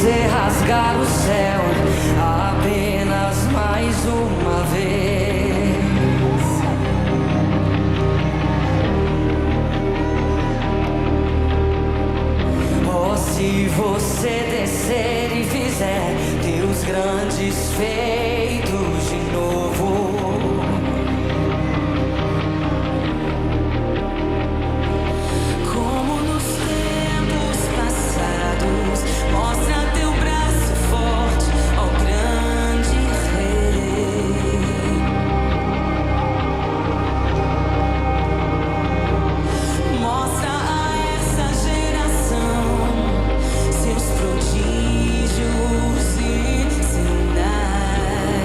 você rasgar o céu apenas mais uma vez. Oh, se você descer e fizer teus grandes feitos de novo. Mostra teu braço forte, ó grande rei. Mostra a essa geração seus prodígios e sinais.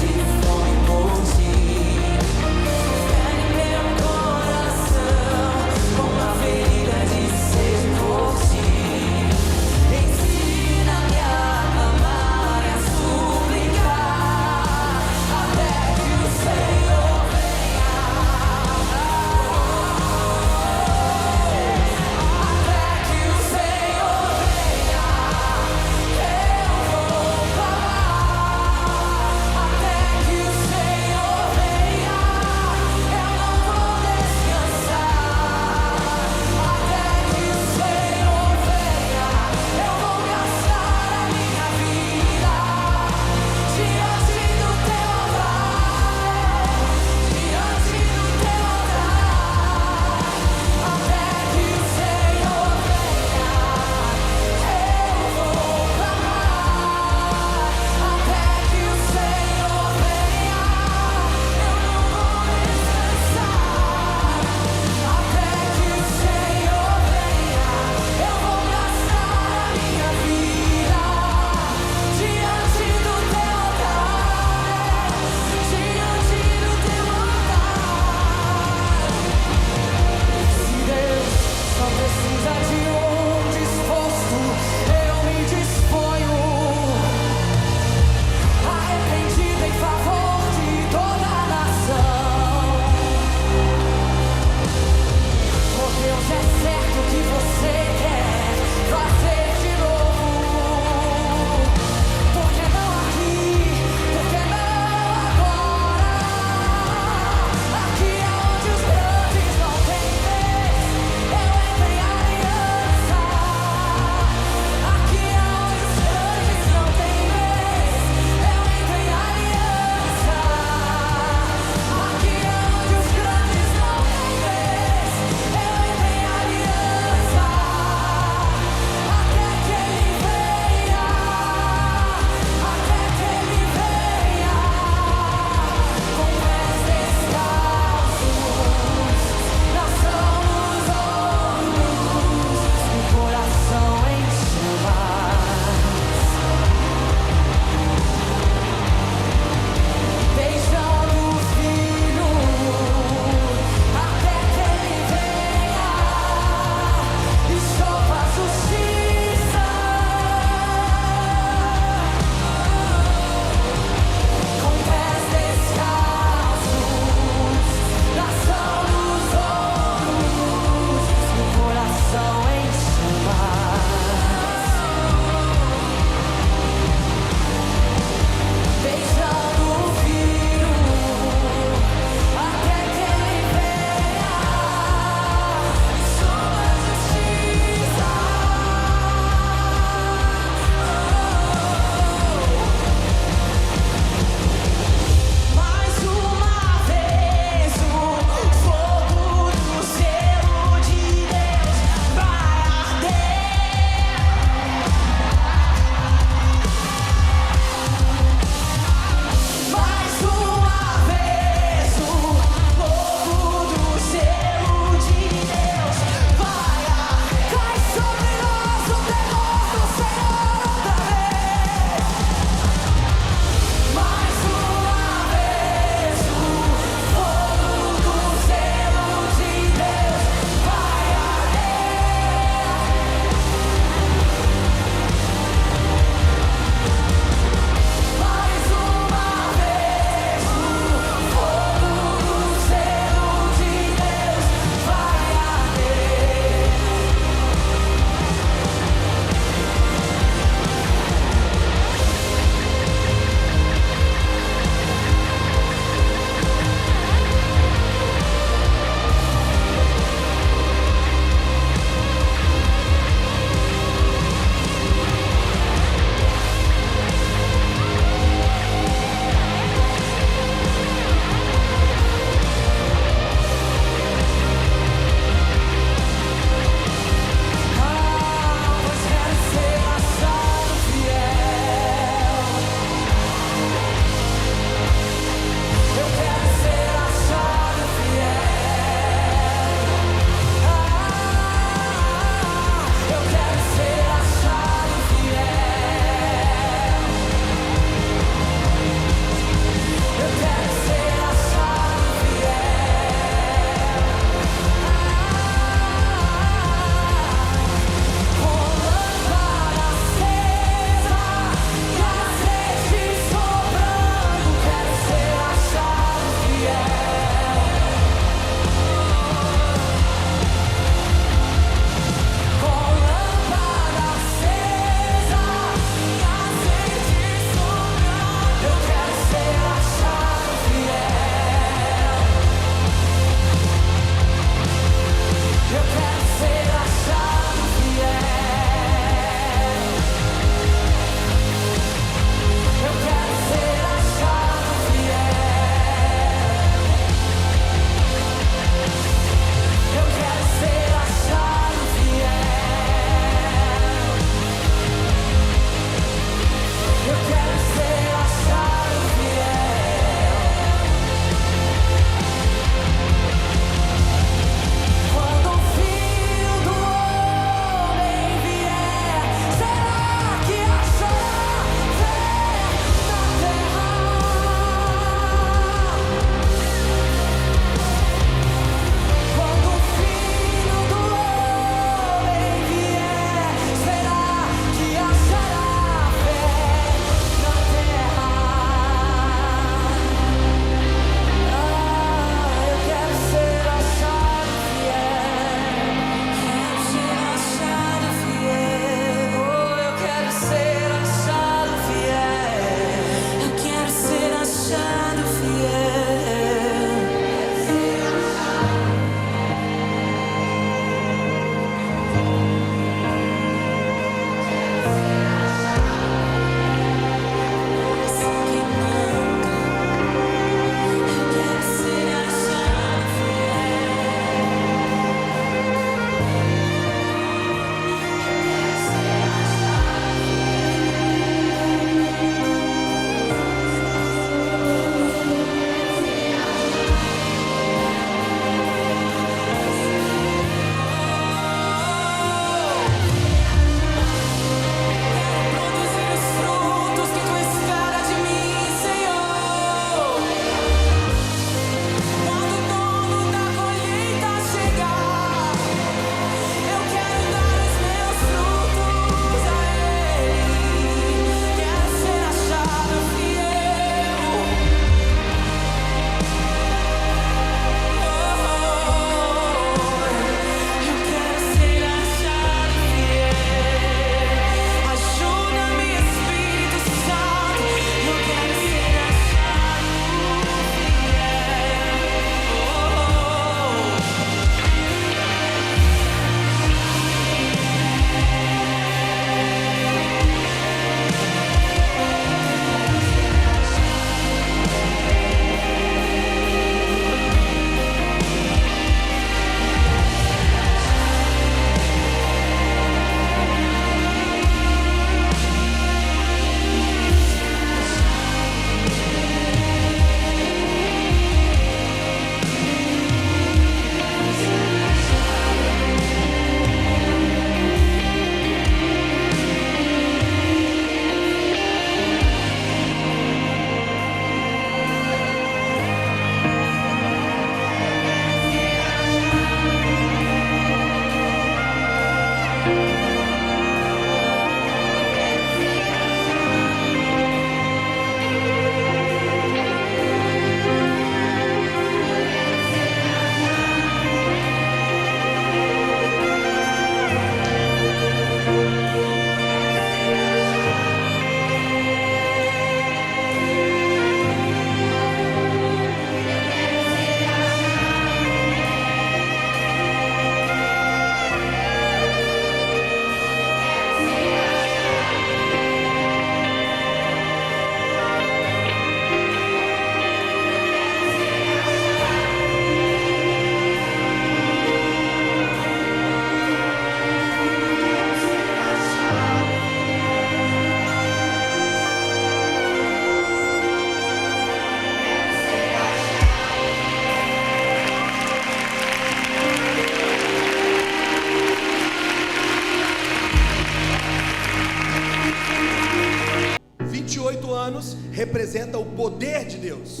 8 anos representa o poder de Deus.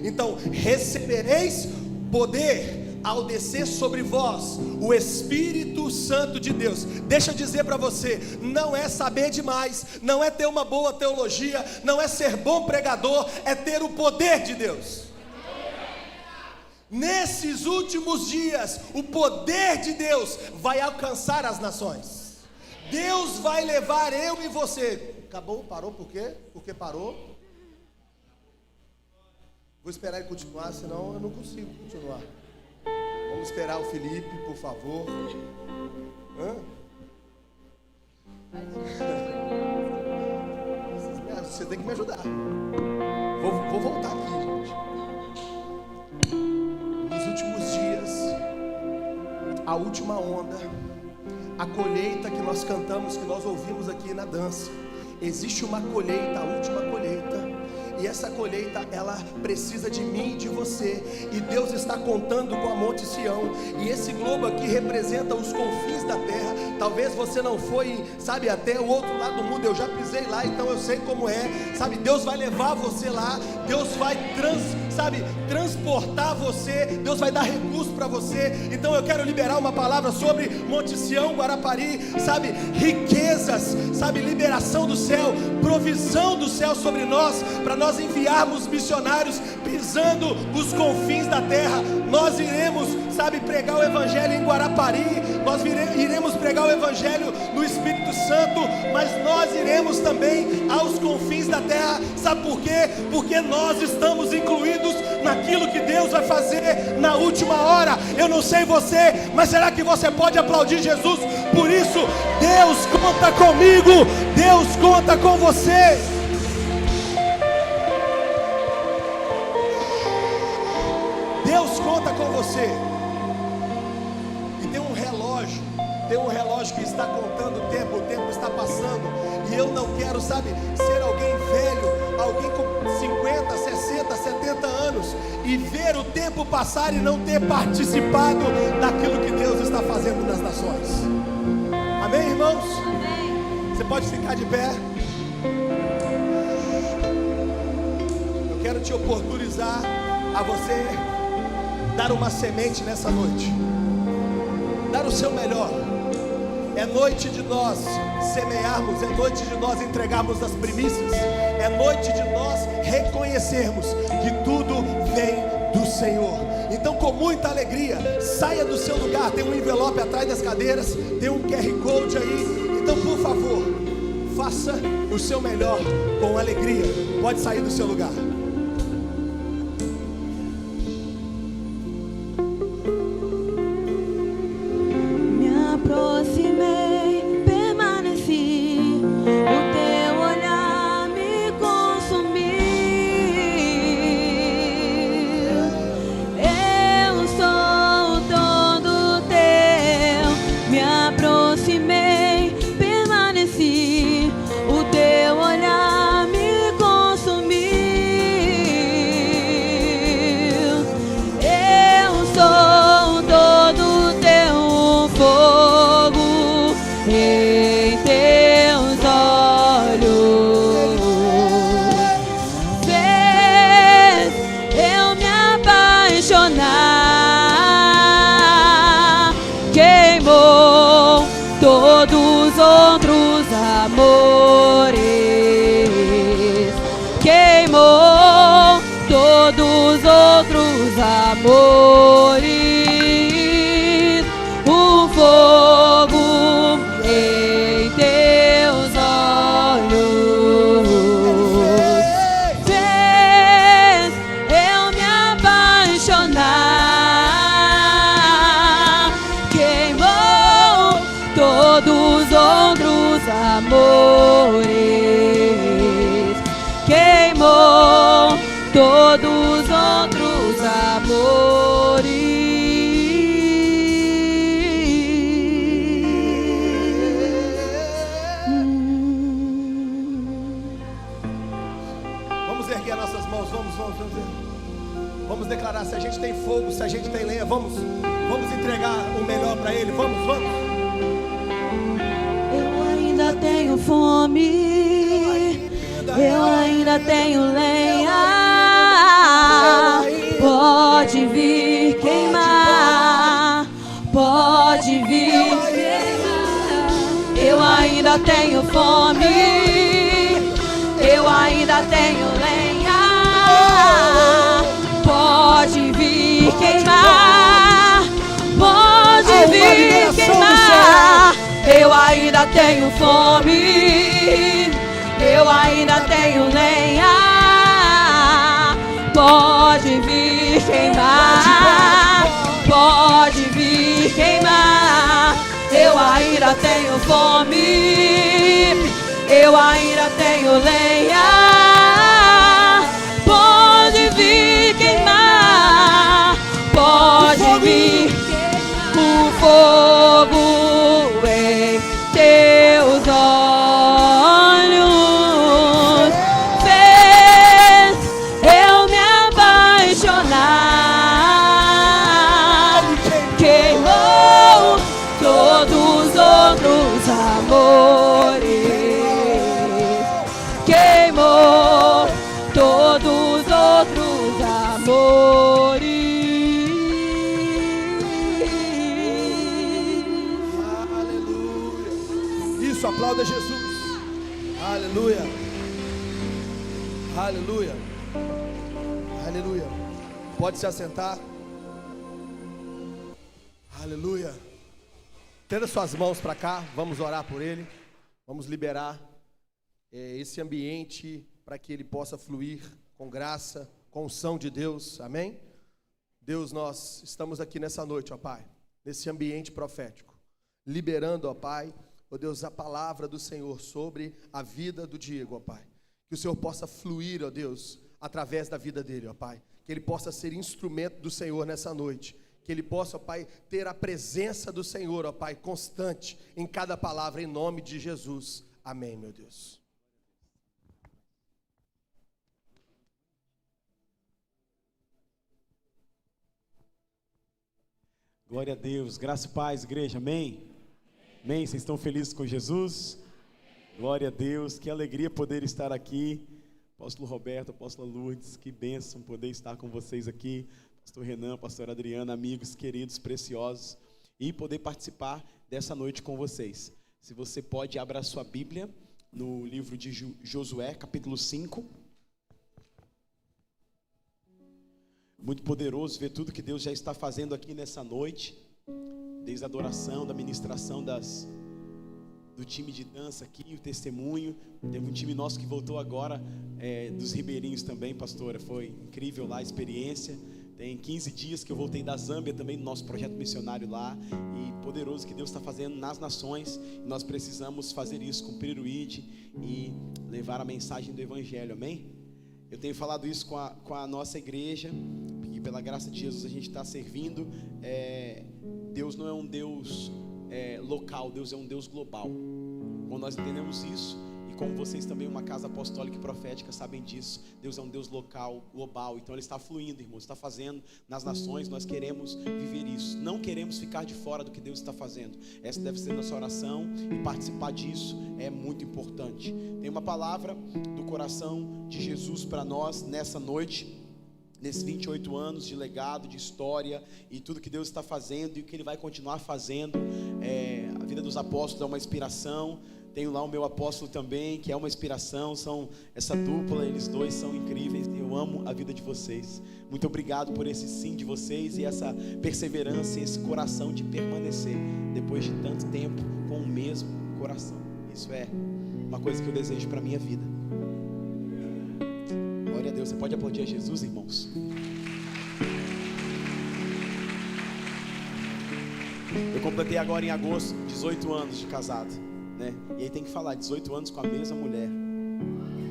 Então, recebereis poder ao descer sobre vós o Espírito Santo de Deus. Deixa eu dizer para você, não é saber demais, não é ter uma boa teologia, não é ser bom pregador, é ter o poder de Deus. Nesses últimos dias, o poder de Deus vai alcançar as nações. Deus vai levar eu e você. Acabou? Parou? Por quê? Porque parou? Vou esperar ele continuar, senão eu não consigo continuar. Vamos esperar o Felipe, por favor. Você tem que me ajudar. Vou voltar aqui, gente. Nos últimos dias, a última onda, a colheita que nós cantamos, que nós ouvimos aqui na dança. Existe uma colheita, a última colheita. E essa colheita, ela precisa de mim e de você. E Deus está contando com a Monte Sião. E esse globo aqui representa os confins da terra. Talvez você não foi, sabe, até o outro lado do mundo. Eu já pisei lá, então eu sei como é. Sabe, Deus vai levar você lá. Deus vai transportar você. Deus vai dar recurso para você. Então eu quero liberar uma palavra sobre Monte Sião, Guarapari. Sabe, riquezas, sabe, liberação do céu, provisão do céu sobre nós, para nós enviarmos missionários pisando os confins da terra. Nós iremos, sabe, pregar o evangelho em Guarapari, nós iremos pregar o evangelho no Espírito Santo, mas nós iremos também aos confins da terra. Sabe por quê? Porque nós estamos incluídos naquilo que Deus vai fazer na última hora. Eu não sei você, mas será que você pode aplaudir Jesus por isso? Deus conta comigo, Deus conta com você. Deus conta com você. E tem um relógio que está contando o tempo está passando. E eu não quero, sabe, ser alguém velho, alguém com 50, 60, 70 anos e ver o tempo passar e não ter participado daquilo que Deus está fazendo nas nações. Amém, irmãos? Amém. Você pode ficar de pé. Eu quero te oportunizar a você dar uma semente nessa noite, dar o seu melhor. É noite de nós semearmos, é noite de nós entregarmos as primícias, é noite de nós reconhecermos que tudo vem do Senhor. Então, com muita alegria, saia do seu lugar. Tem um envelope atrás das cadeiras, tem um QR Code aí. Então, por favor, faça o seu melhor com alegria. Pode sair do seu lugar. Amores, o fogo em teus olhos fez eu me apaixonar, queimou todos os outros amores, queimou todos os outros amores. Vamos erguer nossas mãos, vamos declarar. Se a gente tem fogo, se a gente tem lenha, vamos entregar o melhor para Ele. Vamos. Eu ainda tenho fome, eu ainda ainda tenho lenha. Pode vir queimar, pode vir queimar. Eu ainda tenho fome, eu ainda tenho lenha. Pode vir queimar, pode vir queimar. Eu ainda tenho fome, eu ainda tenho lenha. Pode vir queimar, pode vir queimar. Eu ainda tenho fome, eu ainda tenho lenha. Pode vir queimar, pode vir o fogo em teus olhos fez eu me apaixonar. Queimou todos os outros amores, queimou todos os outros amores. Isso, aplauda Jesus. Aleluia. Aleluia. Aleluia. Pode se assentar. Aleluia. Tenda suas mãos para cá. Vamos orar por ele. Vamos liberar esse ambiente para que ele possa fluir com graça, com unção de Deus. Amém? Deus, nós estamos aqui nessa noite, ó Pai, nesse ambiente profético, liberando, ó Pai, ó Deus, a palavra do Senhor sobre a vida do Diego, ó Pai. Que o Senhor possa fluir, ó Deus, através da vida dele, ó Pai. Que ele possa ser instrumento do Senhor nessa noite. Que ele possa, ó Pai, ter a presença do Senhor, ó Pai, constante em cada palavra, em nome de Jesus. Amém, meu Deus. Glória a Deus, graça e paz, igreja, amém? Amém, vocês estão felizes com Jesus? Glória a Deus, que alegria poder estar aqui. Apóstolo Roberto, Apóstola Lourdes, que bênção poder estar com vocês aqui. Pastor Renan, Pastor Adriana, amigos queridos, preciosos, e poder participar dessa noite com vocês. Se você pode, abra a sua Bíblia no livro de Josué, capítulo 5. Muito poderoso ver tudo que Deus já está fazendo aqui nessa noite, desde a adoração, da ministração do time de dança aqui, o testemunho. Teve um time nosso que voltou agora, dos ribeirinhos também, pastora, foi incrível lá a experiência. Tem 15 dias que eu voltei da Zâmbia também, no nosso projeto missionário lá, e poderoso que Deus está fazendo nas nações. Nós precisamos fazer isso, cumprir o ID e levar a mensagem do Evangelho, amém? Eu tenho falado isso com a nossa igreja, e pela graça de Jesus a gente está servindo. Deus não é um Deus local, Deus é um Deus global. Quando nós entendemos isso, e como vocês também, uma casa apostólica e profética, sabem disso, Deus é um Deus local, global. Então Ele está fluindo, irmãos, está fazendo nas nações. Nós queremos viver isso, não queremos ficar de fora do que Deus está fazendo. Essa deve ser nossa oração, e participar disso é muito importante. Tem uma palavra do coração de Jesus para nós nessa noite, nesses 28 anos de legado, de história, e tudo que Deus está fazendo e o que Ele vai continuar fazendo. A vida dos apóstolos é uma inspiração. Tenho lá o meu apóstolo também, que é uma inspiração. São essa dupla, eles dois são incríveis. Eu amo a vida de vocês. Muito obrigado por esse sim de vocês e essa perseverança e esse coração de permanecer depois de tanto tempo com o mesmo coração. Isso é uma coisa que eu desejo para a minha vida. Glória a Deus. Você pode aplaudir a Jesus, irmãos? Eu completei agora em agosto 18 anos de casado, né? E aí tem que falar, 18 anos com a mesma mulher,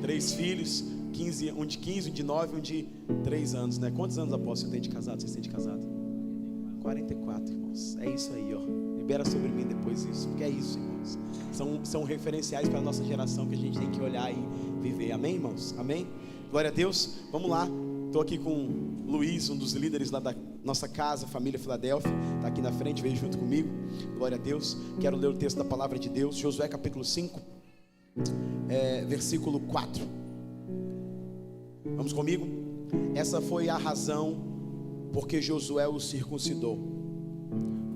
3 filhos, 15, um de 15, um de 9, um de 3 anos, né? Quantos anos, apóstolo, você tem de casado? Vocês têm de casado? 44, irmãos. É isso aí, ó. Libera sobre mim depois isso, porque é isso, irmãos. São referenciais para a nossa geração que a gente tem que olhar e viver. Amém, irmãos? Amém? Glória a Deus. Vamos lá. Estou aqui com o Luiz, um dos líderes lá da nossa casa, família Filadélfia. Está aqui na frente, veio junto comigo. Glória a Deus. Quero ler o texto da palavra de Deus. Josué capítulo 5, versículo 4. Vamos comigo? Essa foi a razão porque Josué o circuncidou.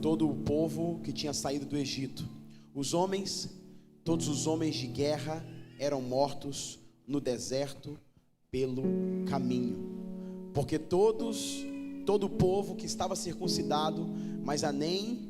Todo o povo que tinha saído do Egito, todos os homens de guerra eram mortos no deserto pelo caminho. Porque todo o povo que estava circuncidado, mas a nem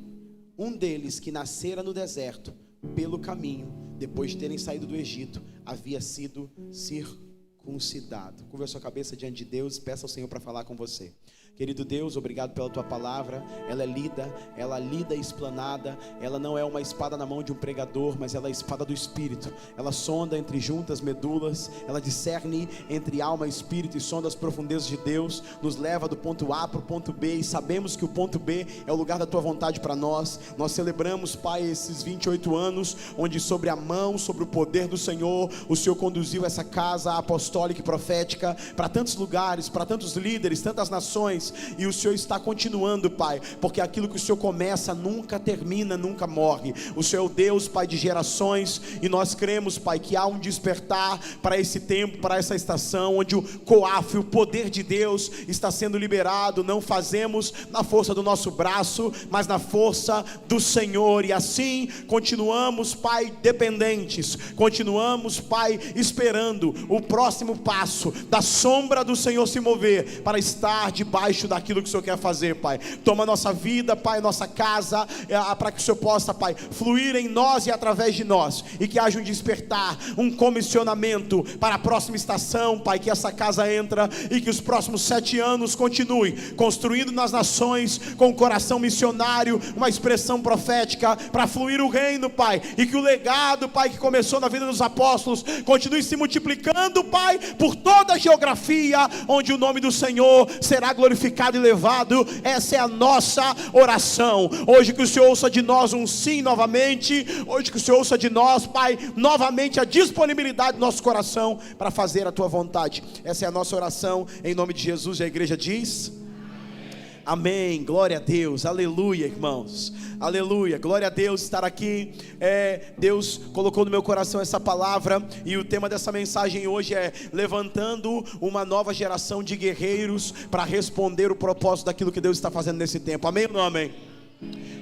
um deles que nascera no deserto pelo caminho, depois de terem saído do Egito, havia sido circuncidado. Curva a sua cabeça diante de Deus e peça ao Senhor para falar com você. Querido Deus, obrigado pela tua palavra. Ela é lida e explanada. Ela não é uma espada na mão de um pregador, mas ela é a espada do Espírito. Ela sonda entre juntas medulas, ela discerne entre alma e espírito e sonda as profundezas de Deus, nos leva do ponto A para o ponto B, e sabemos que o ponto B é o lugar da tua vontade para nós. Nós celebramos, Pai, esses 28 anos, onde sobre a mão, sobre o poder do Senhor, o Senhor conduziu essa casa apostólica e profética para tantos lugares, para tantos líderes, tantas nações. E o Senhor está continuando, Pai, porque aquilo que o Senhor começa nunca termina, nunca morre. O Senhor é o Deus, Pai, de gerações, e nós cremos, Pai, que há um despertar para esse tempo, para essa estação, onde o coaf, o poder de Deus está sendo liberado. Não fazemos na força do nosso braço, mas na força do Senhor, e assim continuamos, Pai, dependentes, continuamos, Pai, esperando o próximo passo da sombra do Senhor se mover, para estar debaixo daquilo que o Senhor quer fazer, Pai. Toma nossa vida, Pai, nossa casa, para que o Senhor possa, Pai, fluir em nós e através de nós, e que haja um despertar, um comissionamento para a próxima estação, Pai, que essa casa entra, e que os próximos 7 anos continuem construindo nas nações, com o coração missionário, uma expressão profética, para fluir o reino, Pai, e que o legado, Pai, que começou na vida dos apóstolos, continue se multiplicando, Pai, por toda a geografia, onde o nome do Senhor será glorificado e levado. Essa é a nossa oração. Hoje que o Senhor ouça de nós um sim novamente. Hoje que o Senhor ouça de nós, Pai, novamente a disponibilidade do nosso coração para fazer a tua vontade. Essa é a nossa oração, em nome de Jesus. E a igreja diz: amém, glória a Deus, aleluia, irmãos, aleluia, glória a Deus estar aqui. Deus colocou no meu coração essa palavra, e o tema dessa mensagem hoje é levantando uma nova geração de guerreiros para responder o propósito daquilo que Deus está fazendo nesse tempo. Amém ou não amém?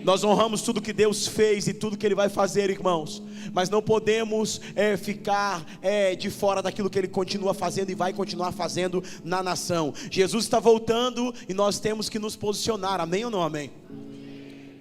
Nós honramos tudo que Deus fez e tudo que Ele vai fazer, irmãos, mas não podemos ficar de fora daquilo que Ele continua fazendo e vai continuar fazendo na nação. Jesus está voltando e nós temos que nos posicionar, amém ou não amém?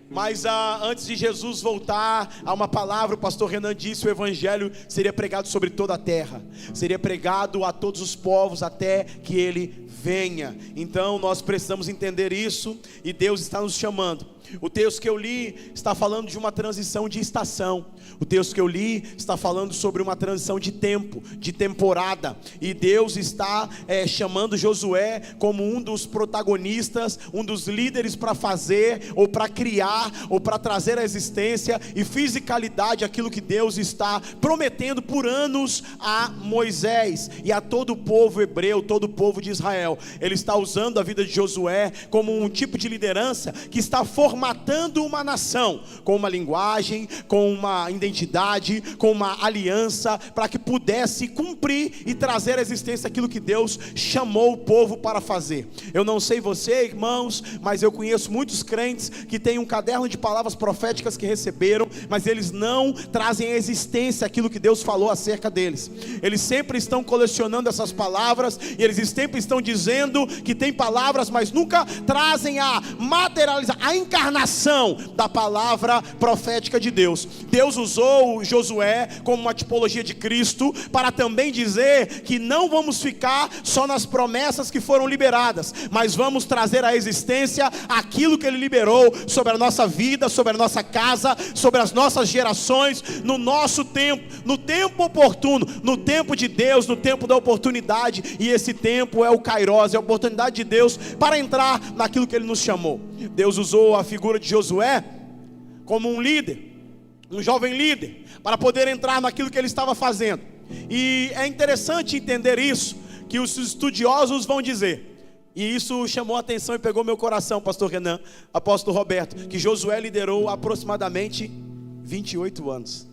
Mas antes de Jesus voltar, há uma palavra, o pastor Renan disse: o evangelho seria pregado sobre toda a terra, seria pregado a todos os povos até que Ele venha. Então nós precisamos entender isso, e Deus está nos chamando. O texto que eu li está falando de uma transição de estação. O texto que eu li está falando sobre uma transição de tempo, de temporada. E Deus está chamando Josué como um dos protagonistas, um dos líderes para fazer, ou para criar, ou para trazer à existência e fisicalidade aquilo que Deus está prometendo por anos a Moisés e a todo o povo hebreu, todo o povo de Israel. Ele está usando a vida de Josué como um tipo de liderança que está formatando uma nação, com uma linguagem, com uma identidade, com uma aliança, para que pudesse cumprir e trazer à existência aquilo que Deus chamou o povo para fazer. Eu não sei você, irmãos, mas eu conheço muitos crentes que têm um caderno de palavras proféticas que receberam, mas eles não trazem à existência aquilo que Deus falou acerca deles. Eles sempre estão colecionando essas palavras, e eles sempre estão dizendo que tem palavras, mas nunca trazem a materializar, a encarnação da palavra profética de Deus. Deus usou Josué como uma tipologia de Cristo para também dizer que não vamos ficar só nas promessas que foram liberadas, mas vamos trazer à existência aquilo que Ele liberou sobre a nossa vida, sobre a nossa casa, sobre as nossas gerações, no nosso tempo, no tempo oportuno, no tempo de Deus, no tempo da oportunidade. E esse tempo é o Kairos, é a oportunidade de Deus para entrar naquilo que Ele nos chamou. Deus usou a figura de Josué como um líder, um jovem líder, para poder entrar naquilo que ele estava fazendo. E é interessante entender isso, que os estudiosos vão dizer, e isso chamou a atenção e pegou meu coração, pastor Renan, apóstolo Roberto, que Josué liderou aproximadamente 28 anos.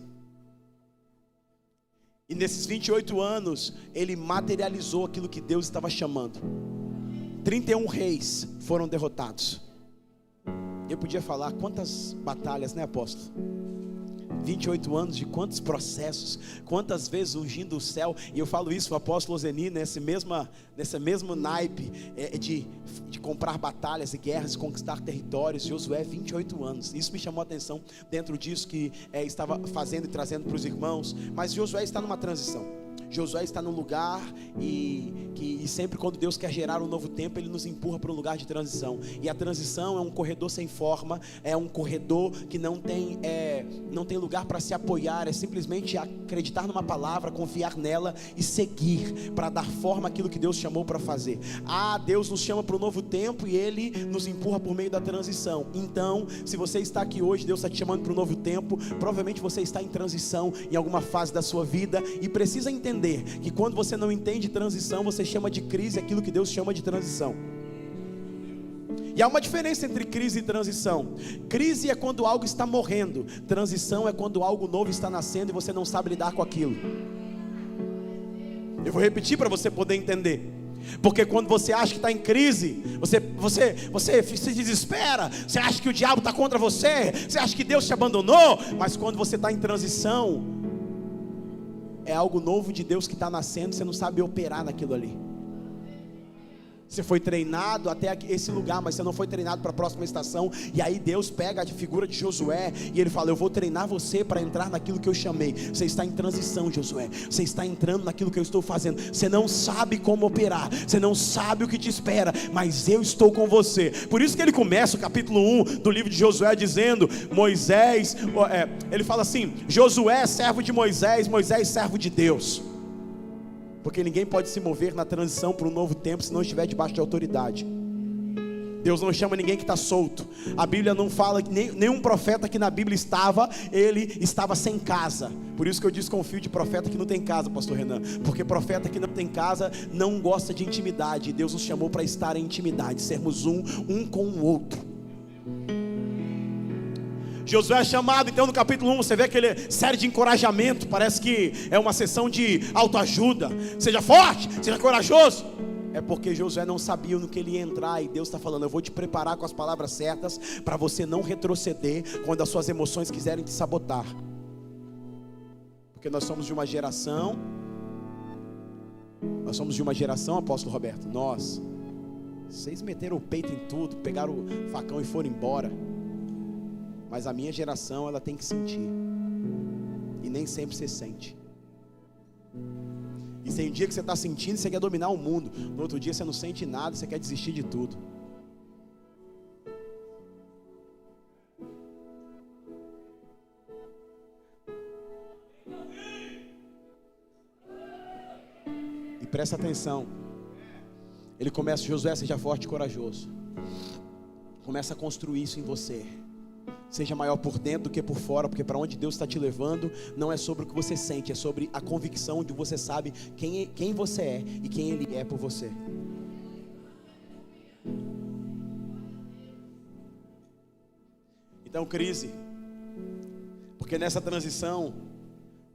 E nesses 28 anos, ele materializou aquilo que Deus estava chamando. 31 reis foram derrotados. Eu podia falar quantas batalhas, né, apóstolo? 28 anos de quantos processos, quantas vezes ungindo o céu. E eu falo isso, o apóstolo Zeni, nesse mesmo naipe de comprar batalhas e guerras, conquistar territórios. Josué, 28 anos. Isso me chamou a atenção dentro disso que estava fazendo e trazendo para os irmãos. Mas Josué está numa transição. Josué está num lugar e sempre quando Deus quer gerar um novo tempo, Ele nos empurra para um lugar de transição. E a transição é um corredor sem forma, é um corredor que não tem lugar para se apoiar, é simplesmente acreditar numa palavra, confiar nela e seguir para dar forma àquilo que Deus chamou para fazer. Deus nos chama para um novo tempo e Ele nos empurra por meio da transição. Então, se você está aqui hoje, Deus está te chamando para um novo tempo, provavelmente você está em transição em alguma fase da sua vida e precisa entender que quando você não entende transição, você chama de crise aquilo que Deus chama de transição. E há uma diferença entre crise e transição. Crise é quando algo está morrendo. Transição é quando algo novo está nascendo e você não sabe lidar com aquilo. Eu vou repetir para você poder entender. Porque quando você acha que está em crise, você se desespera. Você acha que o diabo está contra você. Você acha que Deus te abandonou. Mas quando você está em transição, é algo novo de Deus que está nascendo. Você não sabe operar naquilo ali. Você foi treinado até esse lugar, mas você não foi treinado para a próxima estação. E aí Deus pega a figura de Josué e Ele fala: eu vou treinar você para entrar naquilo que eu chamei. Você está em transição, Josué. Você está entrando naquilo que eu estou fazendo. Você não sabe como operar, você não sabe o que te espera, mas eu estou com você. Por isso que ele começa o capítulo 1 do livro de Josué dizendo: Moisés, ele fala assim: Josué servo de Moisés, Moisés servo de Deus. Porque ninguém pode se mover na transição para um novo tempo se não estiver debaixo de autoridade. Deus não chama ninguém que está solto. A Bíblia não fala que nenhum profeta que na Bíblia ele estava sem casa. Por isso que eu desconfio de profeta que não tem casa, pastor Renan. Porque profeta que não tem casa não gosta de intimidade. Deus nos chamou para estar em intimidade, sermos um com o outro. Josué é chamado, então no capítulo 1 você vê aquele série de encorajamento. Parece que é uma sessão de autoajuda. Seja forte, seja corajoso. É porque Josué não sabia no que ele ia entrar. E Deus está falando: eu vou te preparar com as palavras certas para você não retroceder quando as suas emoções quiserem te sabotar. Porque nós somos de uma geração, apóstolo Roberto, vocês meteram o peito em tudo, pegaram o facão e foram embora. Mas a minha geração, ela tem que sentir. E nem sempre você sente. E tem um dia que você está sentindo, você quer dominar o mundo. No outro dia você não sente nada, você quer desistir de tudo. E presta atenção. Ele começa: Josué, seja forte e corajoso. Começa a construir isso em você. Seja maior por dentro do que por fora, porque para onde Deus está te levando não é sobre o que você sente, é sobre a convicção de você sabe quem você é e quem Ele é por você. Então, crise, porque nessa transição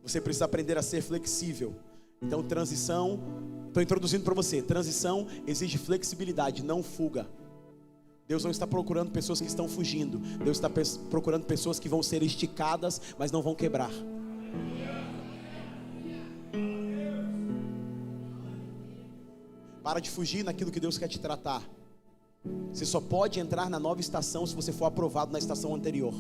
você precisa aprender a ser flexível. Então, transição, estou introduzindo para você, transição exige flexibilidade, não fuga. Deus não está procurando pessoas que estão fugindo. Deus está procurando pessoas que vão ser esticadas, mas não vão quebrar. Para de fugir naquilo que Deus quer te tratar. Você só pode entrar na nova estação se você for aprovado na estação anterior.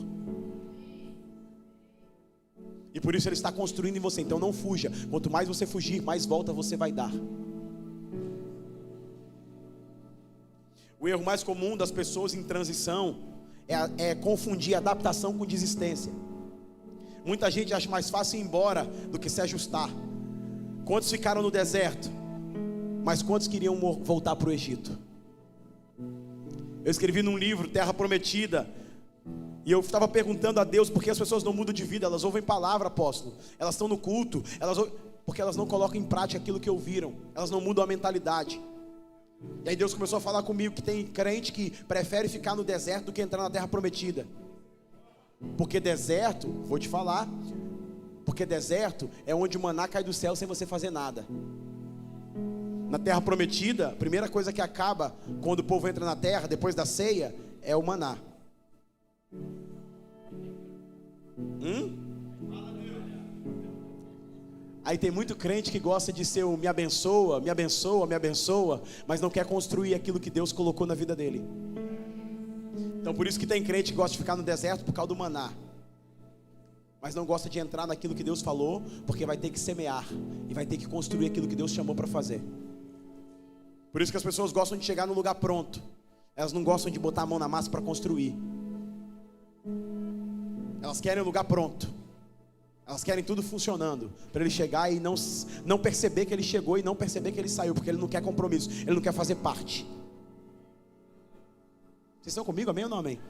E por isso Ele está construindo em você. Então não fuja. Quanto mais você fugir, mais volta você vai dar. O erro mais comum das pessoas em transição é confundir adaptação com desistência. Muita gente acha mais fácil ir embora do que se ajustar. Quantos ficaram no deserto? Mas quantos queriam voltar para o Egito? Eu escrevi num livro, Terra Prometida, e eu estava perguntando a Deus por que as pessoas não mudam de vida. Elas ouvem palavra, apóstolo, elas estão no culto, porque elas não colocam em prática aquilo que ouviram. Elas não mudam a mentalidade. E aí Deus começou a falar comigo que tem crente que prefere ficar no deserto do que entrar na Terra Prometida. Porque deserto, vou te falar, porque Porque deserto é onde o maná cai do céu sem você fazer nada. Na terra prometida, a primeira coisa que acaba quando o povo entra na terra, depois da ceia, é o maná. Aí tem muito crente que gosta de ser o me abençoa, me abençoa, me abençoa, mas não quer construir aquilo que Deus colocou na vida dele. Então por isso que tem crente que gosta de ficar no deserto por causa do maná, mas não gosta de entrar naquilo que Deus falou, porque vai ter que semear e vai ter que construir aquilo que Deus chamou para fazer. Por isso que as pessoas gostam de chegar no lugar pronto, elas não gostam de botar a mão na massa para construir. Elas querem o lugar pronto, elas querem tudo funcionando, para ele chegar e não perceber que ele chegou e não perceber que ele saiu, porque ele não quer compromisso, ele não quer fazer parte. Vocês estão comigo, amém ou não amém?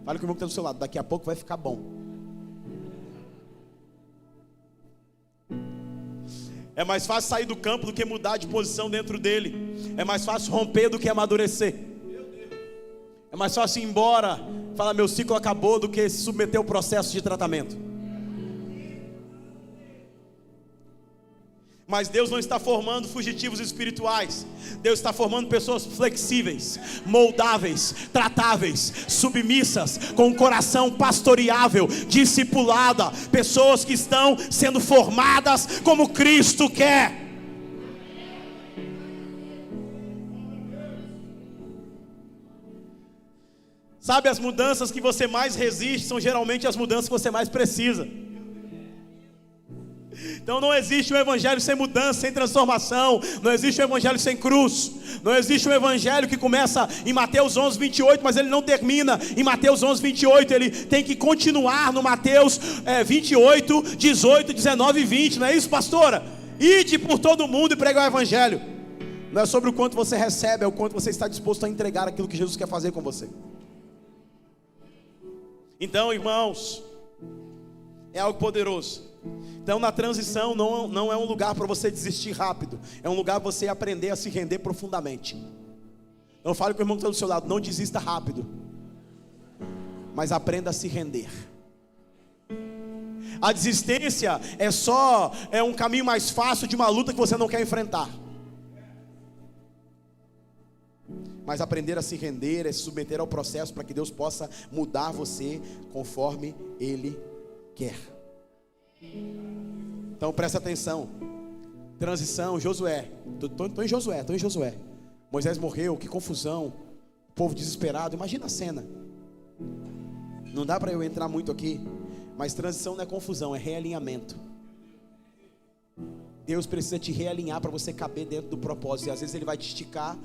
Fale comigo que está do seu lado, daqui a pouco vai ficar bom. É mais fácil sair do campo do que mudar de posição dentro dele. É mais fácil romper do que amadurecer. É mais fácil ir embora, falar meu ciclo acabou, do que se submeter ao processo de tratamento. Mas Deus não está formando fugitivos espirituais. Deus está formando pessoas flexíveis, moldáveis, tratáveis, submissas, com um coração pastoreável, discipulada. Pessoas que estão sendo formadas como Cristo quer. Sabe, as mudanças que você mais resiste são geralmente as mudanças que você mais precisa. Então não existe um evangelho sem mudança, sem transformação. Não existe um evangelho sem cruz. Não existe um evangelho que começa em Mateus 11, 28, mas ele não termina em Mateus 11, 28. Ele tem que continuar no Mateus 28, 18, 19 e 20. Não é isso, pastora? Ide por todo mundo e pregar o evangelho. Não é sobre o quanto você recebe, é o quanto você está disposto a entregar aquilo que Jesus quer fazer com você. Então, irmãos, é algo poderoso. Então na transição não é um lugar para você desistir rápido, é um lugar para você aprender a se render profundamente. Então fale com o irmão que está do seu lado, não desista rápido, mas aprenda a se render. A desistência é um caminho mais fácil de uma luta que você não quer enfrentar. Mas aprender a se render é se submeter ao processo para que Deus possa mudar você conforme Ele quer. Então presta atenção. Transição, Josué. Estou em Josué. Moisés morreu, que confusão. O povo desesperado, imagina a cena. Não dá para eu entrar muito aqui, mas transição não é confusão, é realinhamento. Deus precisa te realinhar para você caber dentro do propósito. E às vezes Ele vai te esticar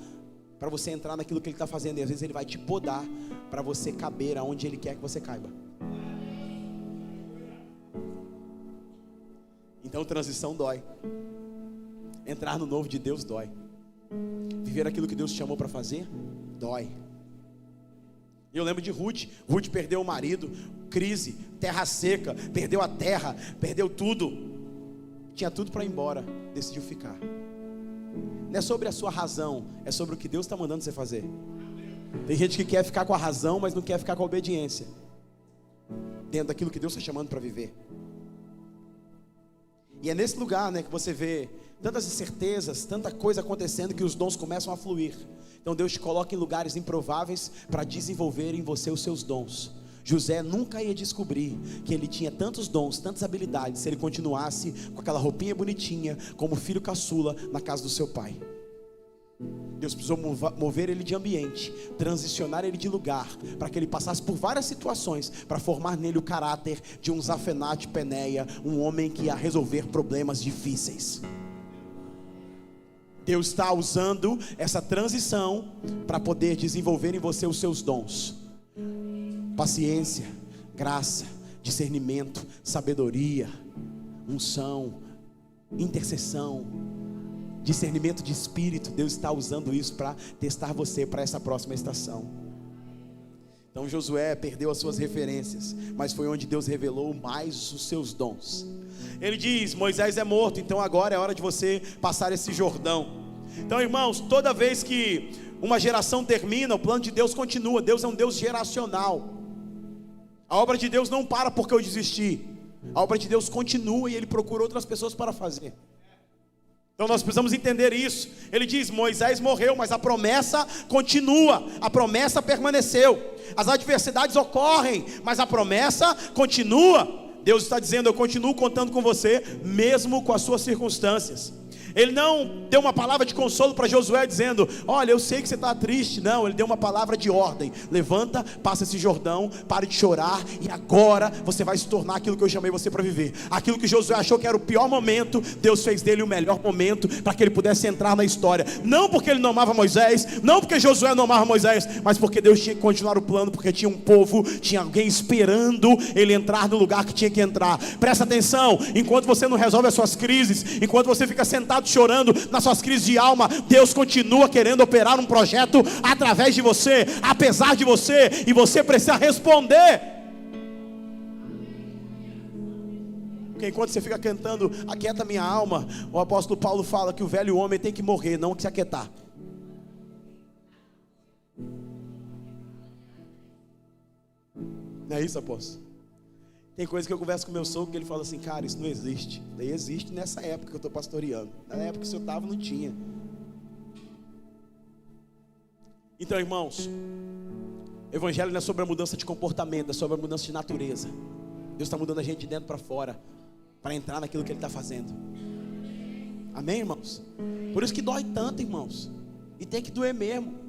para você entrar naquilo que Ele está fazendo. E às vezes Ele vai te podar para você caber aonde Ele quer que você caiba. Então transição dói. Entrar no novo de Deus dói. Viver aquilo que Deus te chamou para fazer dói. Eu lembro de Ruth. Ruth perdeu o marido, crise, terra seca, perdeu a terra, perdeu tudo. Tinha tudo para ir embora, decidiu ficar. Não é sobre a sua razão, é sobre o que Deus está mandando você fazer. Tem gente que quer ficar com a razão, mas não quer ficar com a obediência dentro daquilo que Deus está chamando para viver. E é nesse lugar, que você vê tantas incertezas, tanta coisa acontecendo, que os dons começam a fluir. Então Deus te coloca em lugares improváveis para desenvolver em você os seus dons. José nunca ia descobrir que ele tinha tantos dons, tantas habilidades, se ele continuasse com aquela roupinha bonitinha, como filho caçula na casa do seu pai. Deus precisou mover ele de ambiente, transicionar ele de lugar, para que ele passasse por várias situações, para formar nele o caráter de um Zafenate Peneia, um homem que ia resolver problemas difíceis. Deus está usando essa transição para poder desenvolver em você os seus dons: paciência, graça, discernimento, sabedoria, unção, intercessão, discernimento de espírito. Deus está usando isso para testar você para essa próxima estação. Então Josué perdeu as suas referências, mas foi onde Deus revelou mais os seus dons. Ele diz: Moisés é morto, então agora é hora de você passar esse Jordão. Então, irmãos, toda vez que uma geração termina, o plano de Deus continua. Deus é um Deus geracional. A obra de Deus não para porque eu desisti. A obra de Deus continua e Ele procura outras pessoas para fazer. Então nós precisamos entender isso. Ele diz: Moisés morreu, mas a promessa continua, a promessa permaneceu. As adversidades ocorrem, mas a promessa continua. Deus está dizendo: eu continuo contando com você, mesmo com as suas circunstâncias. Ele não deu uma palavra de consolo para Josué dizendo: olha, eu sei que você está triste. Não, ele deu uma palavra de ordem: levanta, passa esse Jordão, pare de chorar, e agora você vai se tornar aquilo que eu chamei você para viver. Aquilo que Josué achou que era o pior momento, Deus fez dele o melhor momento, para que ele pudesse entrar na história. Não porque ele não amava Moisés, não porque Josué não amava Moisés, mas porque Deus tinha que continuar o plano, porque tinha um povo, tinha alguém esperando ele entrar no lugar que tinha que entrar. Presta atenção: enquanto você não resolve as suas crises, enquanto você fica sentado chorando nas suas crises de alma, Deus continua querendo operar um projeto através de você, apesar de você, e você precisa responder. Porque enquanto você fica cantando aquieta minha alma, o apóstolo Paulo fala que o velho homem tem que morrer, não que se aquietar. Não é isso, apóstolo? Tem coisa que eu converso com meu sogro que ele fala assim: cara, isso não existe. Daí existe nessa época que eu estou pastoreando. Na época que o senhor estava, não tinha. Então, irmãos, evangelho não é sobre a mudança de comportamento, é sobre a mudança de natureza. Deus está mudando a gente de dentro para fora, para entrar naquilo que Ele está fazendo. Amém, irmãos? Por isso que dói tanto, irmãos. E tem que doer mesmo.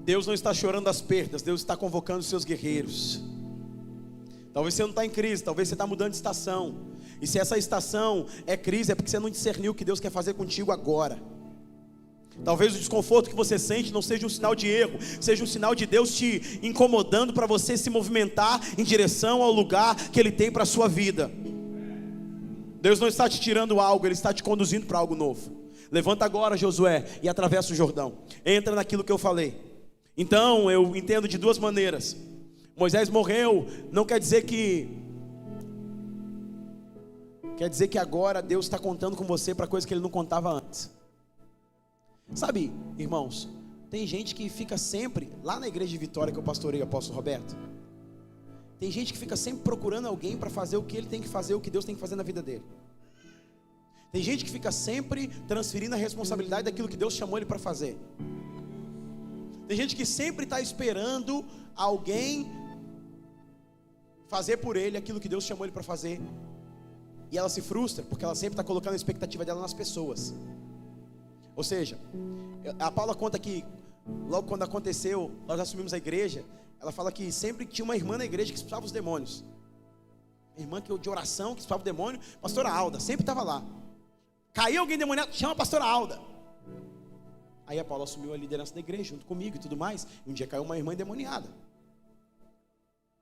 Deus não está chorando as perdas, Deus está convocando os seus guerreiros. Talvez você não está em crise, talvez você está mudando de estação. E se essa estação é crise, é porque você não discerniu o que Deus quer fazer contigo agora. Talvez o desconforto que você sente não seja um sinal de erro, seja um sinal de Deus te incomodando para você se movimentar em direção ao lugar que Ele tem para a sua vida. Deus não está te tirando algo, Ele está te conduzindo para algo novo. Levanta agora, Josué, e atravessa o Jordão. Entra naquilo que eu falei. Então eu entendo de duas maneiras. Moisés morreu, não quer dizer que agora Deus está contando com você para coisas que Ele não contava antes. Sabe, irmãos, tem gente que fica sempre, lá na igreja de Vitória que eu pastorei, o apóstolo Roberto, tem gente que fica sempre procurando alguém para fazer o que ele tem que fazer, o que Deus tem que fazer na vida dele. Tem gente que fica sempre transferindo a responsabilidade daquilo que Deus chamou ele para fazer. Tem gente que sempre está esperando alguém fazer por ele aquilo que Deus chamou ele para fazer. E ela se frustra, porque ela sempre está colocando a expectativa dela nas pessoas. Ou seja, a Paula conta que logo quando aconteceu, nós assumimos a igreja, ela fala que sempre tinha uma irmã na igreja que expulsava os demônios. Irmã de oração que expulsava o demônio, pastora Alda, sempre estava lá. Caiu alguém endemoniado, chama a pastora Alda. Aí a Paula assumiu a liderança da igreja junto comigo e tudo mais. E um dia caiu uma irmã endemoniada.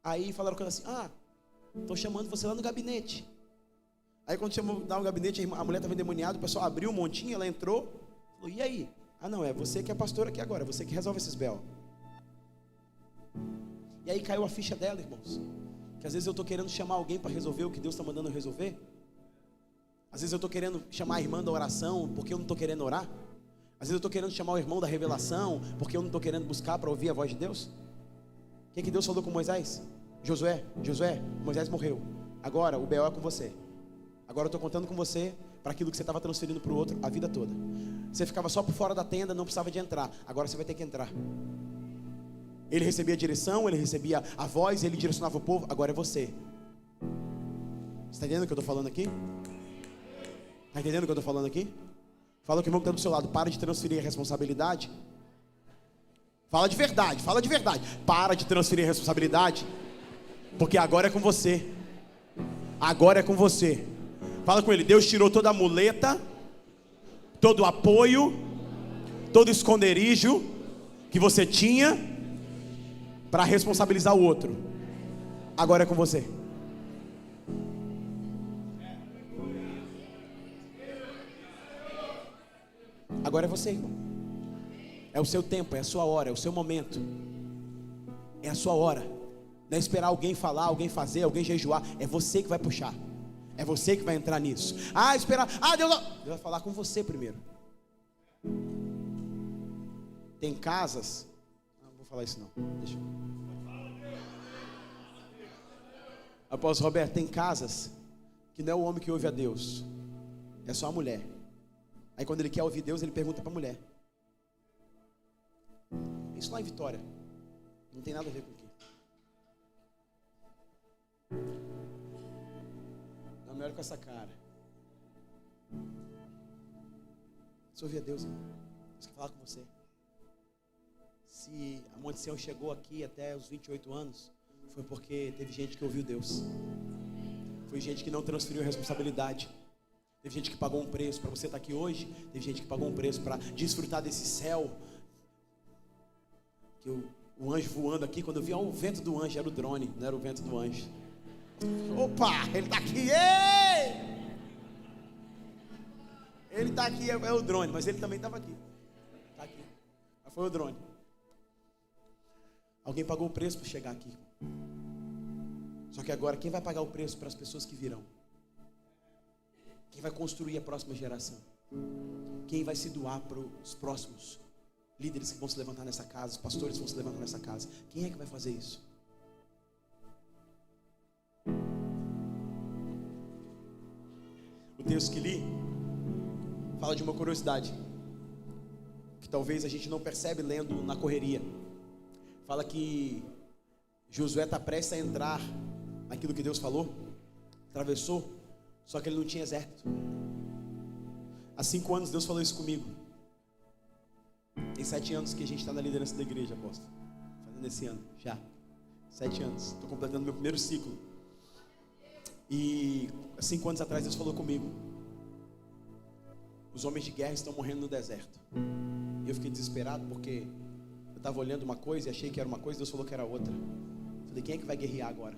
Aí falaram com ela assim: estou chamando você lá no gabinete. Aí quando chamou lá no gabinete, a mulher estava endemoniada, o pessoal abriu um montinho, ela entrou, falou: e aí? Não, é você que é pastora aqui agora, você que resolve esses B.O. E aí caiu a ficha dela, irmãos, que às vezes eu estou querendo chamar alguém para resolver o que Deus está mandando eu resolver. Às vezes eu estou querendo chamar a irmã da oração porque eu não estou querendo orar. Às vezes eu estou querendo chamar o irmão da revelação porque eu não estou querendo buscar para ouvir a voz de Deus. O que Deus falou com Moisés? Josué, Moisés morreu. Agora o B.O. é com você. Agora eu estou contando com você para aquilo que você estava transferindo para o outro a vida toda. Você ficava só por fora da tenda, não precisava de entrar. Agora você vai ter que entrar. Ele recebia a direção, ele recebia a voz, ele direcionava o povo. Agora é você. Você está entendendo o que eu estou falando aqui? Está entendendo o que eu estou falando aqui? Fala com o irmão que está do seu lado: para de transferir a responsabilidade. Fala de verdade. Para de transferir a responsabilidade, porque agora é com você. Agora é com você. Fala com ele: Deus tirou toda a muleta, todo o apoio, todo o esconderijo que você tinha para responsabilizar o outro. Agora é com você. Agora é você, irmão. É o seu tempo, é a sua hora, é o seu momento. É a sua hora. Não é esperar alguém falar, alguém fazer, alguém jejuar. É você que vai puxar. É você que vai entrar nisso. Esperar. Deus vai falar com você primeiro. Tem casas. falar isso não. Deixa eu... Apóstolo Roberto, tem casas que não é o homem que ouve a Deus, é só a mulher. Aí quando ele quer ouvir Deus, ele pergunta para a mulher. Isso lá em Vitória. Não tem nada a ver com o quê? Não me olha com essa cara. Você ouvia Deus, irmão? Deus quer falar com você. Se a Monte Sião chegou aqui até os 28 anos, foi porque teve gente que ouviu Deus. Foi gente que não transferiu a responsabilidade. Teve gente que pagou um preço para você estar aqui hoje. Teve gente que pagou um preço para desfrutar desse céu. Que o anjo voando aqui, quando eu vi o vento do anjo, era o drone, não era o vento do anjo. Opa, ele está aqui, ei! Ele está aqui, é o drone, mas ele também estava aqui. Está aqui, mas foi o drone. Alguém pagou o preço para chegar aqui. Só que agora, quem vai pagar o preço para as pessoas que virão? Quem vai construir a próxima geração? Quem vai se doar para os próximos líderes que vão se levantar nessa casa, os pastores que vão se levantar nessa casa? Quem é que vai fazer isso? O texto que li fala de uma curiosidade que talvez a gente não percebe lendo na correria. Fala que Josué está prestes a entrar naquilo que Deus falou, atravessou, só que ele não tinha exército. Há 5 anos Deus falou isso comigo. Tem 7 anos que a gente está na liderança da igreja, apóstolo. Fazendo esse ano, já 7 anos, estou completando meu primeiro ciclo. E há 5 anos atrás Deus falou comigo: os homens de guerra estão morrendo no deserto. E eu fiquei desesperado porque eu estava olhando uma coisa e achei que era uma coisa, Deus falou que era outra. Falei, quem é que vai guerrear agora?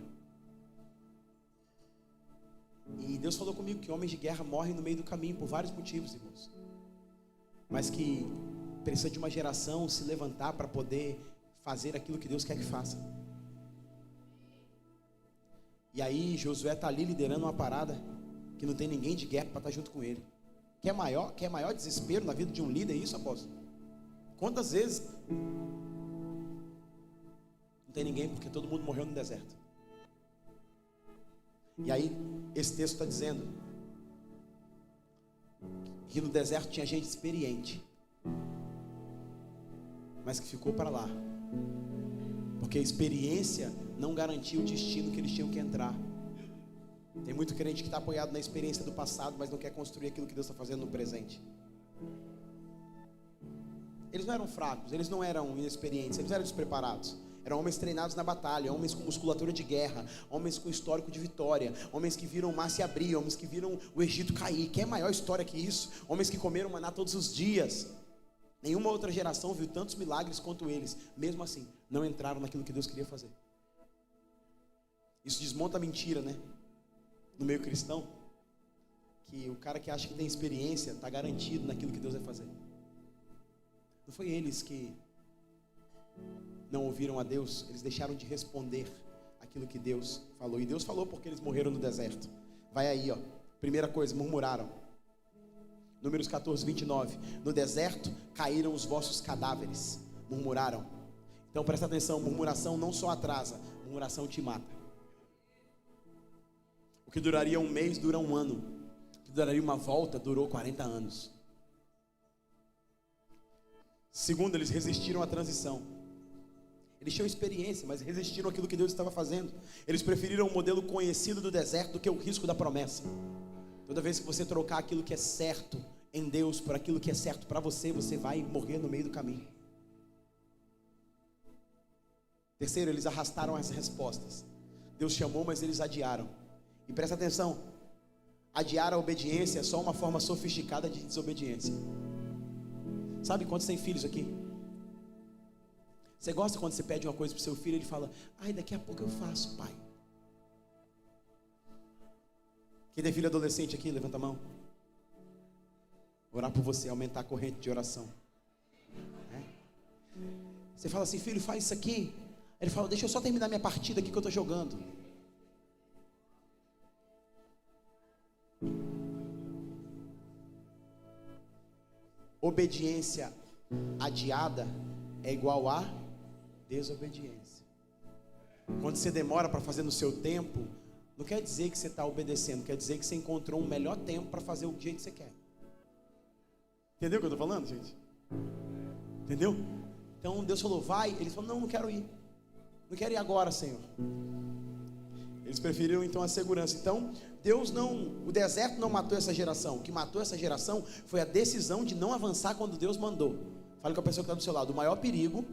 E Deus falou comigo que homens de guerra morrem no meio do caminho por vários motivos, irmãos. Mas que precisa de uma geração se levantar para poder fazer aquilo que Deus quer que faça. E aí Josué está ali liderando uma parada que não tem ninguém de guerra para estar junto com ele. Quer maior desespero na vida de um líder, é isso, apóstolo? Quantas vezes não tem ninguém porque todo mundo morreu no deserto? E aí esse texto está dizendo que no deserto tinha gente experiente, mas que ficou para lá, porque a experiência não garantia o destino que eles tinham que entrar. Tem muito crente que está apoiado na experiência do passado, mas não quer construir aquilo que Deus está fazendo no presente. Eles não eram fracos, eles não eram inexperientes, eles eram despreparados. Eram homens treinados na batalha, homens com musculatura de guerra, homens com histórico de vitória, homens que viram o mar se abrir, homens que viram o Egito cair. Que é maior história que isso? Homens que comeram maná todos os dias. Nenhuma outra geração viu tantos milagres quanto eles. Mesmo assim, não entraram naquilo que Deus queria fazer. Isso desmonta a mentira, né? No meio cristão, que o cara que acha que tem experiência está garantido naquilo que Deus vai fazer. Não foi eles que não ouviram a Deus, eles deixaram de responder aquilo que Deus falou. E Deus falou porque eles morreram no deserto. Vai aí, ó. Primeira coisa, murmuraram. Números 14, 29. No deserto caíram os vossos cadáveres. Murmuraram. Então presta atenção, murmuração não só atrasa, murmuração te mata. O que duraria um mês, dura um ano. O que duraria uma volta, durou 40 anos. Segundo, eles resistiram à transição. Eles tinham experiência, mas resistiram àquilo que Deus estava fazendo. Eles preferiram o modelo conhecido do deserto do que o risco da promessa. Toda vez que você trocar aquilo que é certo em Deus por aquilo que é certo para você, você vai morrer no meio do caminho. Terceiro, eles arrastaram as respostas. Deus chamou, mas eles adiaram. E presta atenção, adiar a obediência é só uma forma sofisticada de desobediência. Sabe quantos têm filhos aqui? Você gosta quando você pede uma coisa para o seu filho e ele fala: ai, daqui a pouco eu faço, pai. Quem tem filho adolescente aqui, levanta a mão. Orar por você, aumentar a corrente de oração. Você fala assim: filho, faz isso aqui. Ele fala: deixa eu só terminar minha partida aqui que eu estou jogando. Obediência adiada é igual a desobediência. Quando você demora para fazer no seu tempo, não quer dizer que você está obedecendo, quer dizer que você encontrou um melhor tempo para fazer o jeito que você quer. Entendeu o que eu estou falando, gente? Entendeu? Então Deus falou, vai. Eles falaram, não quero ir. Não quero ir agora, Senhor. Eles preferiram então a segurança. Então, o deserto não matou essa geração. O que matou essa geração foi a decisão de não avançar quando Deus mandou. Fale com a pessoa que está do seu lado. O maior perigo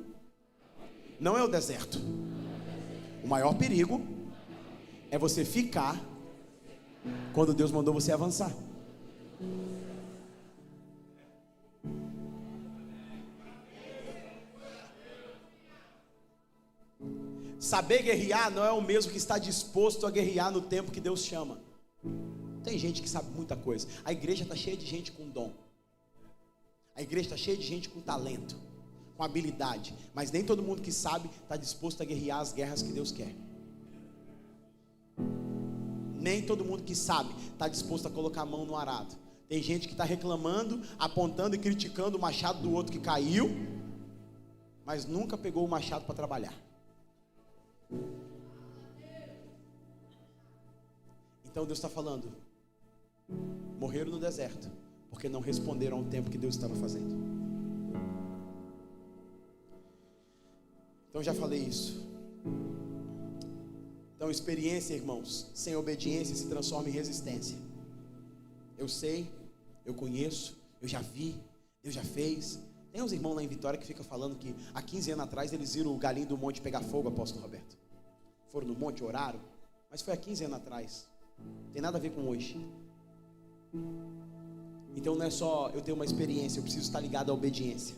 não é o deserto. O maior perigo é você ficar quando Deus mandou você avançar. Saber guerrear não é o mesmo que estar disposto a guerrear no tempo que Deus chama. Tem gente que sabe muita coisa. A igreja está cheia de gente com dom. A igreja está cheia de gente com talento, com habilidade. Mas nem todo mundo que sabe está disposto a guerrear as guerras que Deus quer. Nem todo mundo que sabe está disposto a colocar a mão no arado. Tem gente que está reclamando, apontando e criticando o machado do outro que caiu, mas nunca pegou o machado para trabalhar. Então Deus está falando, morreram no deserto porque não responderam ao tempo que Deus estava fazendo. Então já falei isso. Então experiência, irmãos, sem obediência se transforma em resistência. Eu sei, eu conheço, eu já vi, Deus já fez. Tem uns irmãos lá em Vitória que ficam falando que há 15 anos atrás eles viram o galinho do monte pegar fogo, apóstolo Roberto. Foram no monte, oraram, mas foi há 15 anos atrás. Não tem nada a ver com hoje. Então não é só eu ter uma experiência, eu preciso estar ligado à obediência.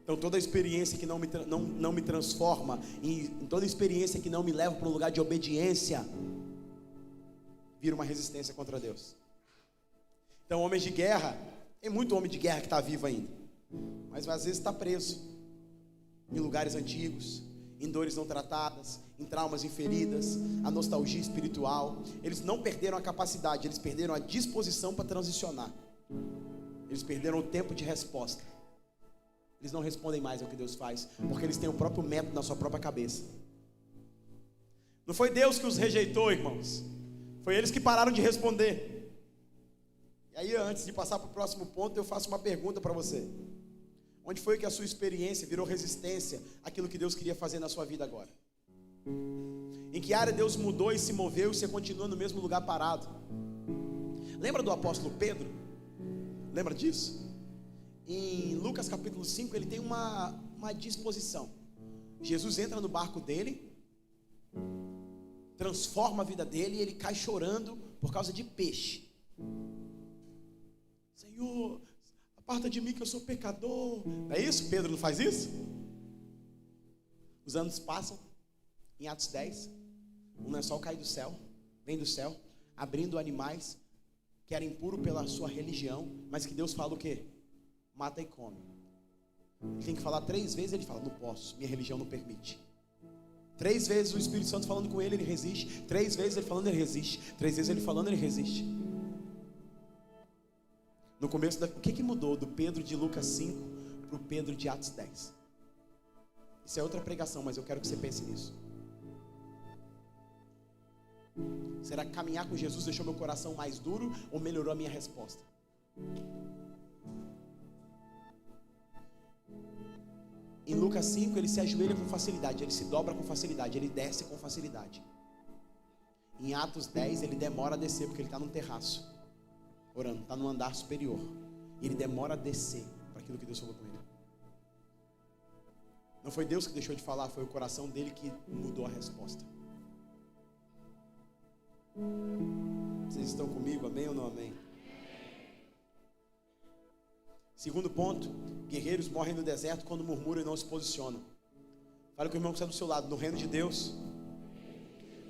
Então toda experiência que não me transforma, em toda experiência que não me leva para um lugar de obediência, vira uma resistência contra Deus. Então homens de guerra, tem muito homem de guerra que está vivo ainda, mas às vezes está preso em lugares antigos, em dores não tratadas, em traumas e feridas, a nostalgia espiritual. Eles não perderam a capacidade, eles perderam a disposição para transicionar. Eles perderam o tempo de resposta. Eles não respondem mais ao que Deus faz, porque eles têm o próprio método na sua própria cabeça. Não foi Deus que os rejeitou, irmãos. Foi eles que pararam de responder. E aí, antes de passar para o próximo ponto, eu faço uma pergunta para você. Onde foi que a sua experiência virou resistência àquilo que Deus queria fazer na sua vida agora? Em que área Deus mudou e se moveu e você continua no mesmo lugar parado? Lembra do apóstolo Pedro? Lembra disso? Em Lucas capítulo 5 ele tem uma disposição. Jesus entra no barco dele, transforma a vida dele e ele cai chorando por causa de peixe. Senhor, aparta de mim que eu sou pecador. Não é isso? Pedro não faz isso? Os anos passam. Em Atos 10, um lençol cai do céu, vem do céu, abrindo animais que eram impuros pela sua religião, mas que Deus fala o quê? Mata e come. Ele tem que falar 3 vezes, ele fala, não posso, minha religião não permite. 3 vezes o Espírito Santo falando com ele, ele resiste. 3 vezes ele falando, ele resiste. 3 vezes ele falando, ele resiste. No começo, o que mudou do Pedro de Lucas 5 para o Pedro de Atos 10? Isso é outra pregação, mas eu quero que você pense nisso. Será que caminhar com Jesus deixou meu coração mais duro ou melhorou a minha resposta? Em Lucas 5 ele se ajoelha com facilidade, ele se dobra com facilidade, ele desce com facilidade. Em Atos 10 ele demora a descer porque ele está num terraço orando, está num andar superior, e ele demora a descer para aquilo que Deus falou com ele. Não foi Deus que deixou de falar, foi o coração dele que mudou a resposta. Vocês estão comigo, amém ou não amém? Segundo ponto, guerreiros morrem no deserto quando murmuram e não se posicionam. Fala com o irmão que está do seu lado. No reino de Deus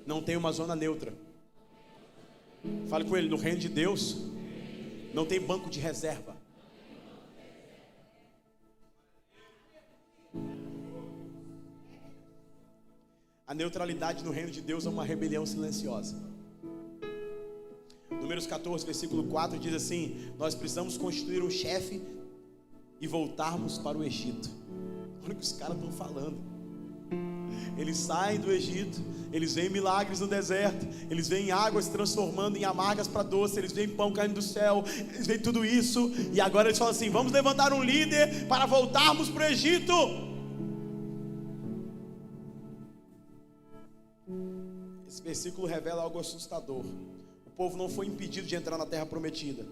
não tem uma zona neutra. Fale com ele, no reino de Deus não tem banco de reserva. A neutralidade no reino de Deus é uma rebelião silenciosa. Números 14, versículo 4 diz assim: nós precisamos constituir um chefe e voltarmos para o Egito. Olha o que os caras estão falando. Eles saem do Egito, eles veem milagres no deserto, eles veem águas se transformando em amargas para doce, eles veem pão caindo do céu, eles veem tudo isso, e agora eles falam assim: vamos levantar um líder para voltarmos para o Egito. Esse versículo revela algo assustador. O povo não foi impedido de entrar na terra prometida,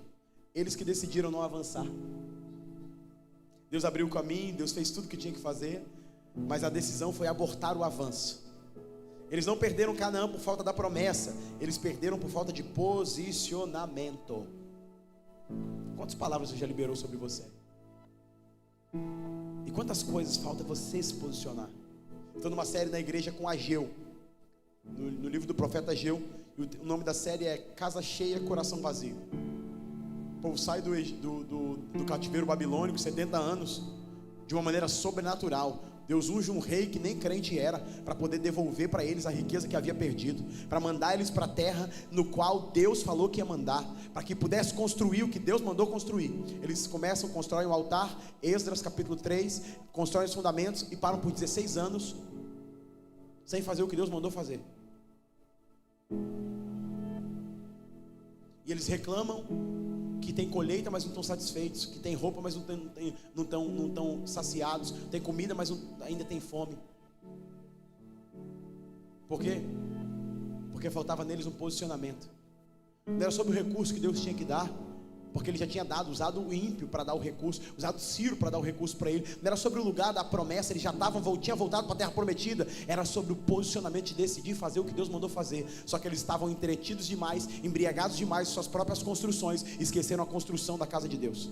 eles que decidiram não avançar. Deus abriu o caminho, Deus fez tudo o que tinha que fazer, mas a decisão foi abortar o avanço. Eles não perderam Canaã por falta da promessa, eles perderam por falta de posicionamento. Quantas palavras você já liberou sobre você? E quantas coisas falta você se posicionar? Estou numa série na igreja com Ageu, no livro do profeta Ageu, e o nome da série é Casa Cheia, Coração Vazio. O povo sai do cativeiro babilônico, 70 anos, de uma maneira sobrenatural. Deus unge um rei que nem crente era, para poder devolver para eles a riqueza que havia perdido, para mandar eles para a terra no qual Deus falou que ia mandar, para que pudesse construir o que Deus mandou construir. Eles começam, constroem o altar, Esdras capítulo 3, constroem os fundamentos e param por 16 anos sem fazer o que Deus mandou fazer. E eles reclamam que tem colheita, mas não estão satisfeitos, que tem roupa, mas não estão saciados, tem comida, mas ainda tem fome. Por quê? Porque faltava neles um posicionamento. Não era sobre o recurso que Deus tinha que dar, porque Ele já tinha usado o ímpio para dar o recurso, usado Ciro para dar o recurso para ele. Não era sobre o lugar da promessa, eles já tinham voltado para a terra prometida. Era sobre o posicionamento de decidir fazer o que Deus mandou fazer. Só que eles estavam entretidos demais, embriagados demais em suas próprias construções, esqueceram a construção da casa de Deus.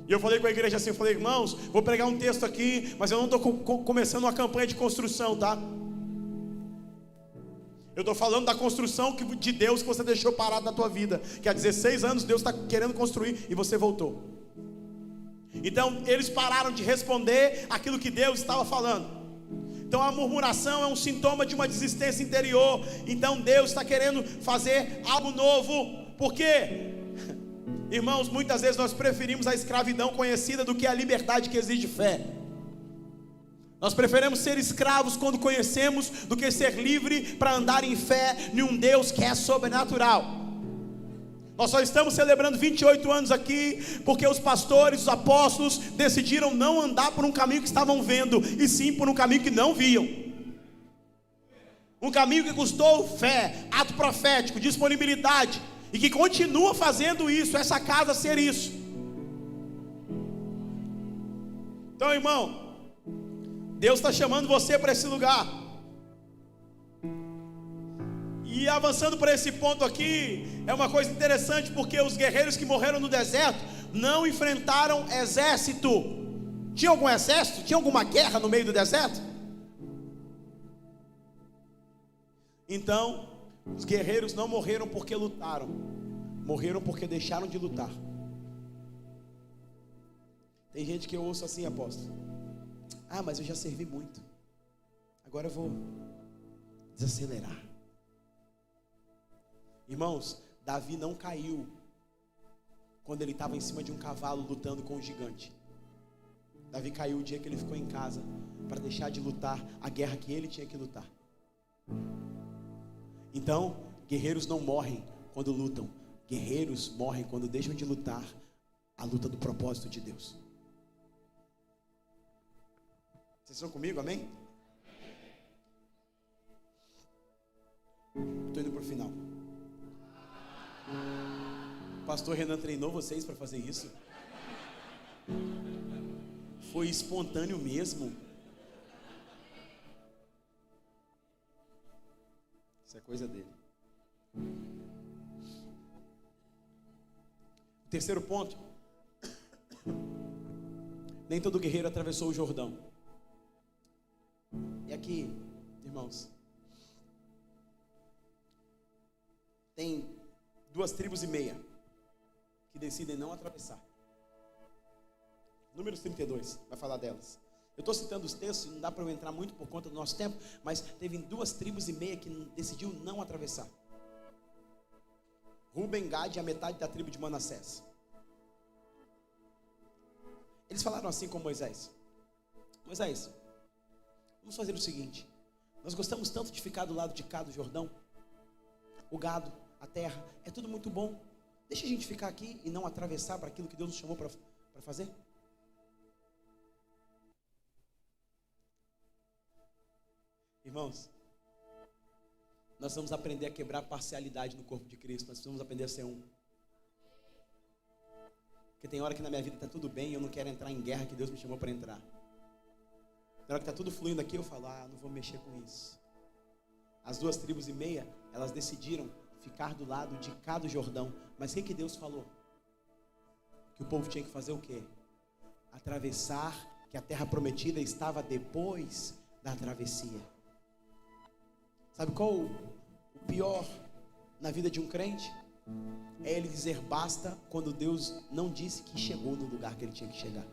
E eu falei com a igreja assim, eu falei: irmãos, vou pregar um texto aqui, mas eu não estou começando uma campanha de construção, tá? Eu estou falando da construção de Deus que você deixou parado na tua vida, que há 16 anos Deus está querendo construir e você voltou. Então eles pararam de responder aquilo que Deus estava falando. Então a murmuração é um sintoma de uma desistência interior. Então Deus está querendo fazer algo novo. Por quê? Irmãos, muitas vezes nós preferimos a escravidão conhecida do que a liberdade que exige fé. Nós preferimos ser escravos quando conhecemos do que ser livre para andar em fé em um Deus que é sobrenatural. Nós só estamos celebrando 28 anos aqui porque os pastores, os apóstolos decidiram não andar por um caminho que estavam vendo, e sim por um caminho que não viam. Um caminho que custou fé, ato profético, disponibilidade, e que continua fazendo isso, essa casa ser isso. Então, irmão, Deus está chamando você para esse lugar. E avançando para esse ponto aqui, é uma coisa interessante, porque os guerreiros que morreram no deserto não enfrentaram exército. Tinha algum exército? Tinha alguma guerra no meio do deserto? Então, os guerreiros não morreram porque lutaram, morreram porque deixaram de lutar. Tem gente que eu ouço assim, apóstolo: ah, mas eu já servi muito, agora eu vou desacelerar. Irmãos, Davi não caiu quando ele estava em cima de um cavalo lutando com um gigante. Davi caiu o dia que ele ficou em casa para deixar de lutar a guerra que ele tinha que lutar. Então, guerreiros não morrem quando lutam, guerreiros morrem quando deixam de lutar a luta do propósito de Deus. Vocês estão comigo, amém? Estou indo para o final. O pastor Renan treinou vocês para fazer isso? Foi espontâneo mesmo? Isso é coisa dele. Terceiro ponto: nem todo guerreiro atravessou o Jordão. E aqui, irmãos, tem 2,5 tribos que decidem não atravessar. Números 32 vai falar delas. Eu estou citando os textos, não dá para eu entrar muito por conta do nosso tempo, mas teve 2,5 tribos que decidiu não atravessar. Ruben, Gad e a metade da tribo de Manassés. Eles falaram assim com Moisés: Moisés, Vamos fazer o seguinte: nós gostamos tanto de ficar do lado de cá do Jordão. O gado, a terra, é tudo muito bom. Deixa a gente ficar aqui e não atravessar para aquilo que Deus nos chamou para fazer. Irmãos, nós vamos aprender a quebrar parcialidade no corpo de Cristo. Nós precisamos aprender a ser um. Porque tem hora que na minha vida está tudo bem e eu não quero entrar em guerra que Deus me chamou para entrar. Na hora que está tudo fluindo aqui, eu falo, não vou mexer com isso. As 2,5 tribos, elas decidiram ficar do lado de cá do Jordão. Mas o que Deus falou? Que o povo tinha que fazer o quê? Atravessar, que a terra prometida estava depois da travessia. Sabe qual o pior na vida de um crente? É ele dizer basta quando Deus não disse que chegou no lugar que ele tinha que chegar.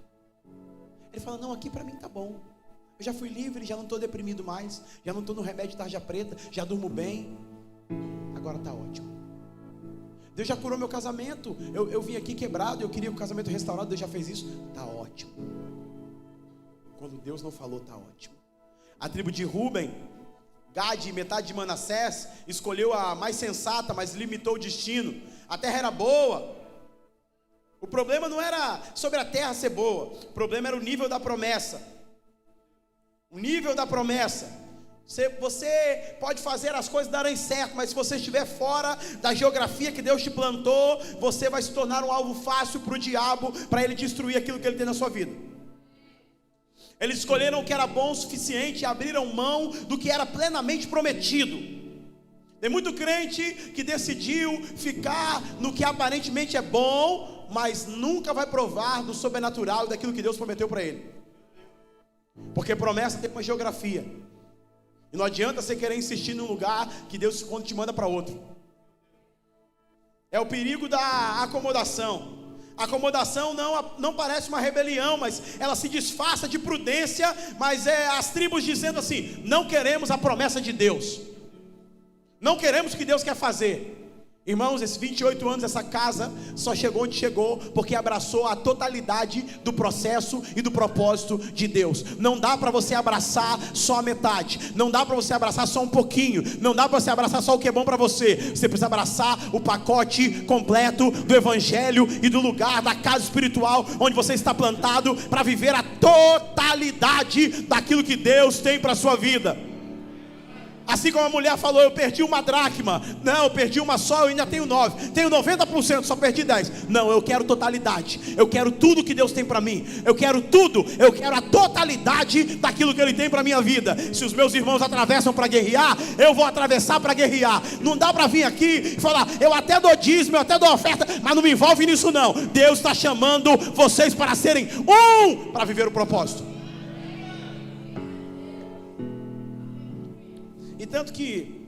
Ele fala, não, aqui para mim tá bom. Eu já fui livre, já não estou deprimido mais, já não estou no remédio de tarja preta, já durmo bem, agora está ótimo. Deus já curou meu casamento, eu vim aqui quebrado, eu queria o casamento restaurado, Deus já fez isso, está ótimo. Quando Deus não falou, está ótimo. A tribo de Rúben, Gade e metade de Manassés escolheu a mais sensata, mas limitou o destino. A terra era boa. O problema não era sobre a terra ser boa, o problema era o nível da promessa. O nível da promessa. Você pode fazer as coisas darem certo, mas se você estiver fora da geografia que Deus te plantou, você vai se tornar um alvo fácil para o diabo, para ele destruir aquilo que ele tem na sua vida. Eles escolheram o que era bom o suficiente e abriram mão do que era plenamente prometido. Tem muito crente que decidiu ficar no que aparentemente é bom, mas nunca vai provar do sobrenatural e daquilo que Deus prometeu para ele. Porque promessa tem uma geografia. E não adianta você querer insistir num lugar que Deus quando te manda para outro. É o perigo da acomodação. A acomodação não parece uma rebelião, mas ela se disfarça de prudência. Mas é as tribos dizendo assim, não queremos a promessa de Deus, não queremos o que Deus quer fazer. Irmãos, esses 28 anos, essa casa só chegou onde chegou porque abraçou a totalidade do processo e do propósito de Deus. Não dá para você abraçar só a metade, não dá para você abraçar só um pouquinho, não dá para você abraçar só o que é bom para você. Você precisa abraçar o pacote completo do evangelho e do lugar da casa espiritual onde você está plantado para viver a totalidade daquilo que Deus tem para a sua vida. Assim como a mulher falou, eu perdi uma dracma. Não, eu perdi uma só, eu ainda tenho 9. Tenho 90%, só perdi 10. Não, eu quero totalidade. Eu quero tudo que Deus tem para mim. Eu quero tudo. Eu quero a totalidade daquilo que Ele tem para minha vida. Se os meus irmãos atravessam para guerrear, eu vou atravessar para guerrear. Não dá para vir aqui e falar, eu até dou dízimo, eu até dou oferta, mas não me envolve nisso não. Deus está chamando vocês para serem um, para viver o propósito. E tanto que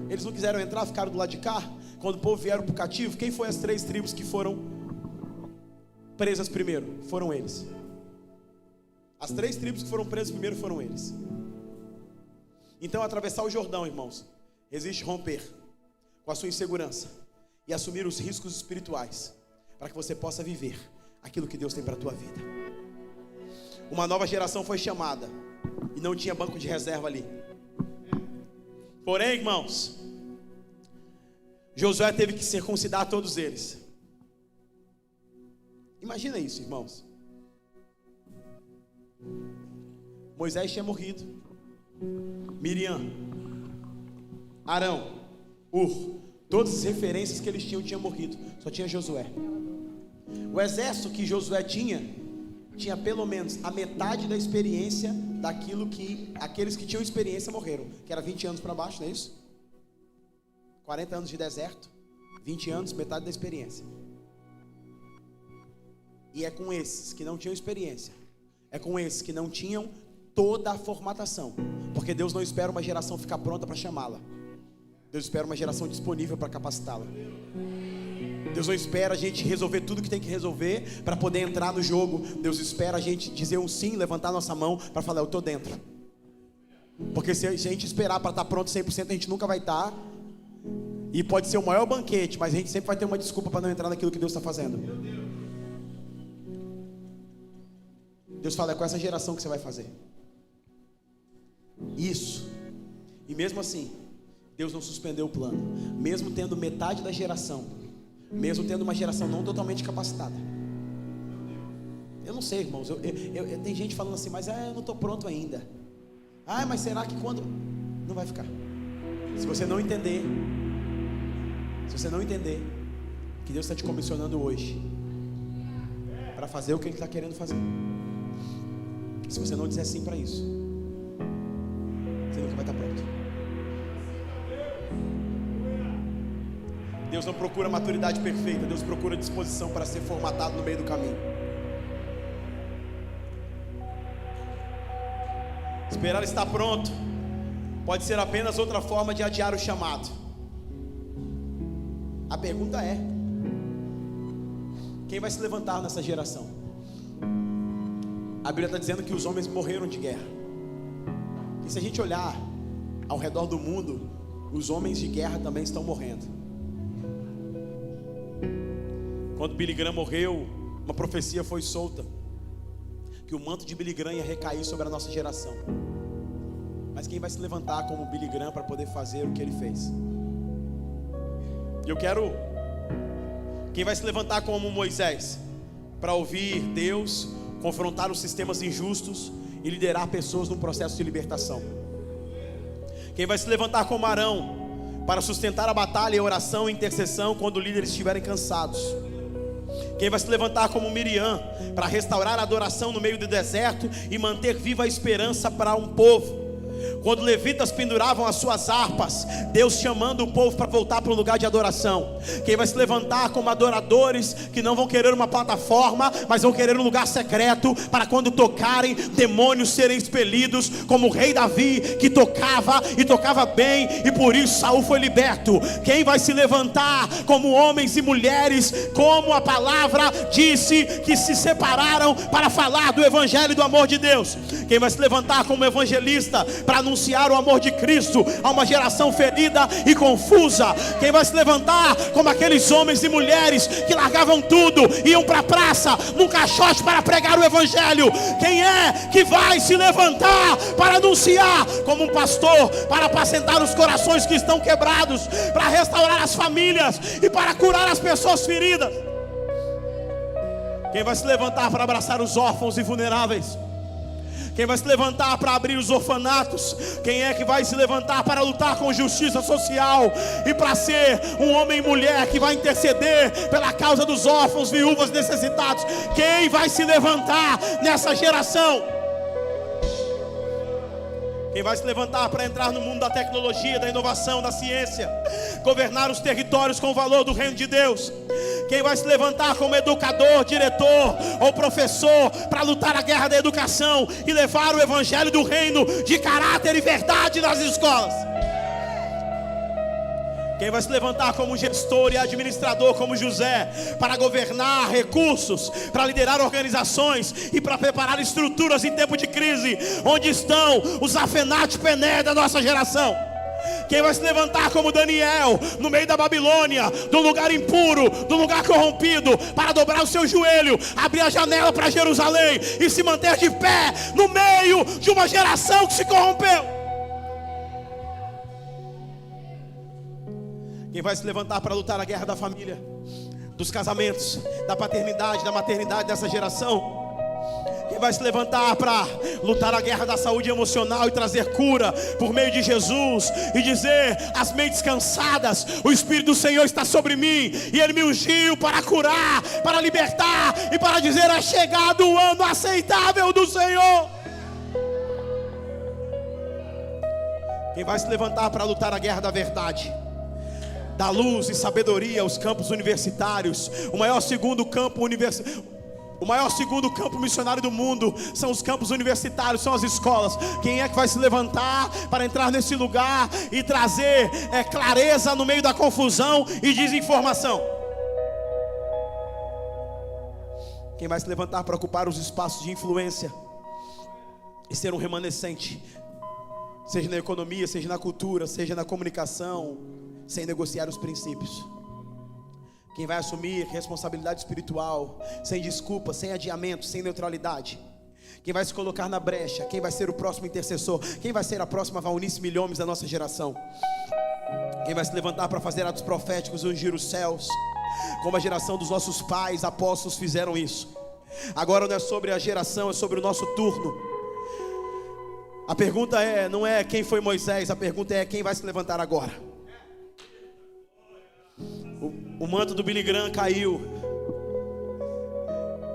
eles não quiseram entrar, ficaram do lado de cá. Quando o povo vieram para o cativo, quem foi as 3 tribos que foram presas primeiro? Foram eles. As 3 tribos que foram presas primeiro foram eles. Então atravessar o Jordão, irmãos, existe romper com a sua insegurança e assumir os riscos espirituais, para que você possa viver aquilo que Deus tem para a tua vida. Uma nova geração foi chamada e não tinha banco de reserva ali. Porém, irmãos, Josué teve que circuncidar todos eles. Imagina isso, irmãos. Moisés tinha morrido, Miriam, Arão, todas as referências que eles tinham morrido. Só tinha Josué. O exército que Josué tinha pelo menos a metade da experiência daquilo que aqueles que tinham experiência morreram, que era 20 anos para baixo, não é isso? 40 anos de deserto, 20 anos, metade da experiência. E é com esses que não tinham experiência, é com esses que não tinham toda a formatação, porque Deus não espera uma geração ficar pronta para chamá-la. Deus espera uma geração disponível para capacitá-la. Deus não espera a gente resolver tudo que tem que resolver para poder entrar no jogo. Deus espera a gente dizer um sim, levantar nossa mão para falar, eu estou dentro. Porque se a gente esperar para estar pronto 100%, a gente nunca vai estar. E pode ser o maior banquete, mas a gente sempre vai ter uma desculpa para não entrar naquilo que Deus está fazendo. Deus fala, é com essa geração que você vai fazer isso. E mesmo assim, Deus não suspendeu o plano. Mesmo tendo metade da geração, mesmo tendo uma geração não totalmente capacitada. Eu não sei, irmãos, tem gente falando assim, mas eu não estou pronto ainda. Mas será que quando... Não vai ficar. Se você não entender que Deus está te comissionando hoje para fazer o que Ele está querendo fazer, se você não disser sim para isso, você nunca vai estar pronto. Deus não procura maturidade perfeita, Deus procura disposição para ser formatado no meio do caminho. Esperar estar pronto pode ser apenas outra forma de adiar o chamado. A pergunta é: quem vai se levantar nessa geração? A Bíblia está dizendo que os homens morreram de guerra. E se a gente olhar ao redor do mundo, os homens de guerra também estão morrendo. Quando Billy Graham morreu, uma profecia foi solta, que o manto de Billy Graham ia recair sobre a nossa geração. Mas quem vai se levantar como Billy Graham para poder fazer o que ele fez? Quem vai se levantar como Moisés para ouvir Deus, confrontar os sistemas injustos e liderar pessoas num processo de libertação? Quem vai se levantar como Arão para sustentar a batalha, a oração e a intercessão quando líderes estiverem cansados? Quem vai se levantar como Miriam para restaurar a adoração no meio do deserto e manter viva a esperança para um povo? Quando levitas penduravam as suas harpas, Deus chamando o povo para voltar para o lugar de adoração. Quem vai se levantar como adoradores que não vão querer uma plataforma, mas vão querer um lugar secreto, para quando tocarem, demônios serem expelidos, como o rei Davi, que tocava e tocava bem, e por isso Saul foi liberto. Quem vai se levantar como homens e mulheres, como a palavra disse, que se separaram para falar do evangelho e do amor de Deus? Quem vai se levantar como evangelista para anunciar o amor de Cristo a uma geração ferida e confusa? Quem vai se levantar como aqueles homens e mulheres que largavam tudo, iam para a praça num caixote para pregar o evangelho? Quem é que vai se levantar para anunciar como um pastor, para apacentar os corações que estão quebrados, para restaurar as famílias e para curar as pessoas feridas? Quem vai se levantar para abraçar os órfãos e vulneráveis? Quem vai se levantar para abrir os orfanatos? Quem é que vai se levantar para lutar com justiça social e para ser um homem e mulher que vai interceder pela causa dos órfãos, viúvas, necessitados? Quem vai se levantar nessa geração? Quem vai se levantar para entrar no mundo da tecnologia, da inovação, da ciência, governar os territórios com o valor do reino de Deus? Quem vai se levantar como educador, diretor ou professor para lutar a guerra da educação e levar o evangelho do reino de caráter e verdade nas escolas? Quem vai se levantar como gestor e administrador como José, para governar recursos, para liderar organizações e para preparar estruturas em tempo de crise? Onde estão os Afenat Pené da nossa geração? Quem vai se levantar como Daniel no meio da Babilônia, do lugar impuro, do lugar corrompido, para dobrar o seu joelho, abrir a janela para Jerusalém e se manter de pé no meio de uma geração que se corrompeu? Quem vai se levantar para lutar a guerra da família, dos casamentos, da paternidade, da maternidade dessa geração? Quem vai se levantar para lutar a guerra da saúde emocional e trazer cura por meio de Jesus e dizer às mentes cansadas: o Espírito do Senhor está sobre mim e Ele me ungiu para curar, para libertar e para dizer: é chegado o ano aceitável do Senhor? Quem vai se levantar para lutar a guerra da verdade, da luz e sabedoria, os campos universitários? O maior segundo campo missionário do mundo são os campos universitários, são as escolas. Quem é que vai se levantar para entrar nesse lugar e trazer clareza no meio da confusão e desinformação? Quem vai se levantar para ocupar os espaços de influência e ser um remanescente, seja na economia, seja na cultura, seja na comunicação, sem negociar os princípios? Quem vai assumir responsabilidade espiritual, sem desculpa, sem adiamento, sem neutralidade? Quem vai se colocar na brecha? Quem vai ser o próximo intercessor? Quem vai ser a próxima Valnice Milhomes da nossa geração? Quem vai se levantar para fazer atos proféticos e ungir os céus? Como a geração dos nossos pais, apóstolos, fizeram isso. Agora não é sobre a geração, é sobre o nosso turno. A pergunta não é quem foi Moisés, a pergunta é quem vai se levantar agora. O manto do Billy Graham caiu.